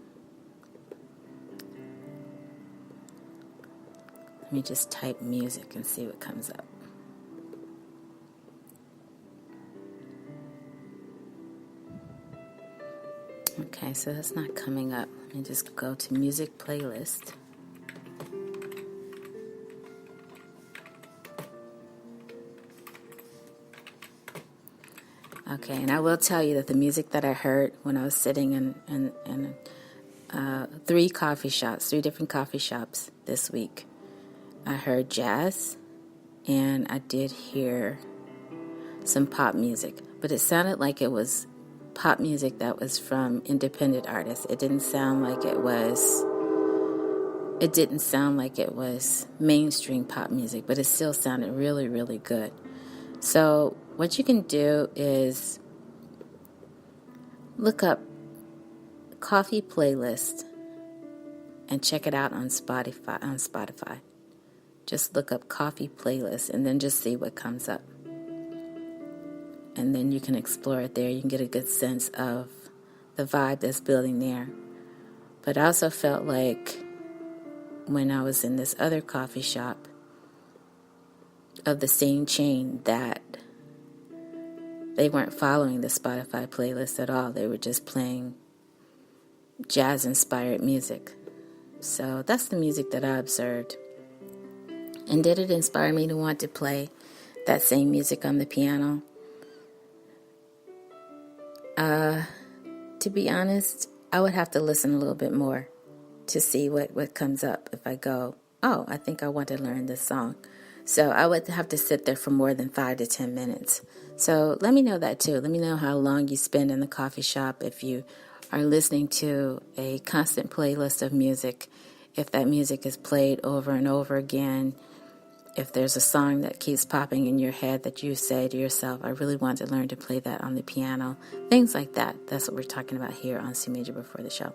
Let me just type music and see what comes up. Okay, so that's not coming up. Let me just go to music playlist. Okay, and I will tell you that the music that I heard when I was sitting in three different coffee shops this week, I heard jazz, and I did hear some pop music, but it sounded like it was pop music that was from independent artists. It didn't sound like it was mainstream pop music, but it still sounded really, really good. So what you can do is look up coffee playlist and check it out on Spotify. Just look up coffee playlist and then just see what comes up. And then you can explore it there. You can get a good sense of the vibe that's building there. But I also felt like when I was in this other coffee shop of the same chain that they weren't following the Spotify playlist at all. They were just playing jazz-inspired music. So that's the music that I observed. And did it inspire me to want to play that same music on the piano? To be honest, I would have to listen a little bit more to see what comes up if I go, oh, I think I want to learn this song. So I would have to sit there for more than 5 to 10 minutes. So let me know that too. Let me know how long you spend in the coffee shop, if you are listening to a constant playlist of music, if that music is played over and over again, if there's a song that keeps popping in your head that you say to yourself, I really want to learn to play that on the piano, things like that. That's what we're talking about here on CMajor Before the Show.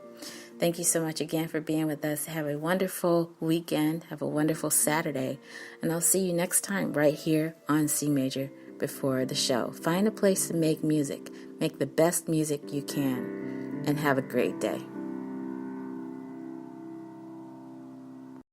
Thank you so much again for being with us. Have a wonderful weekend. Have a wonderful Saturday. And I'll see you next time right here on CMajor Before the Show. Find a place to make music. Make the best music you can. And have a great day.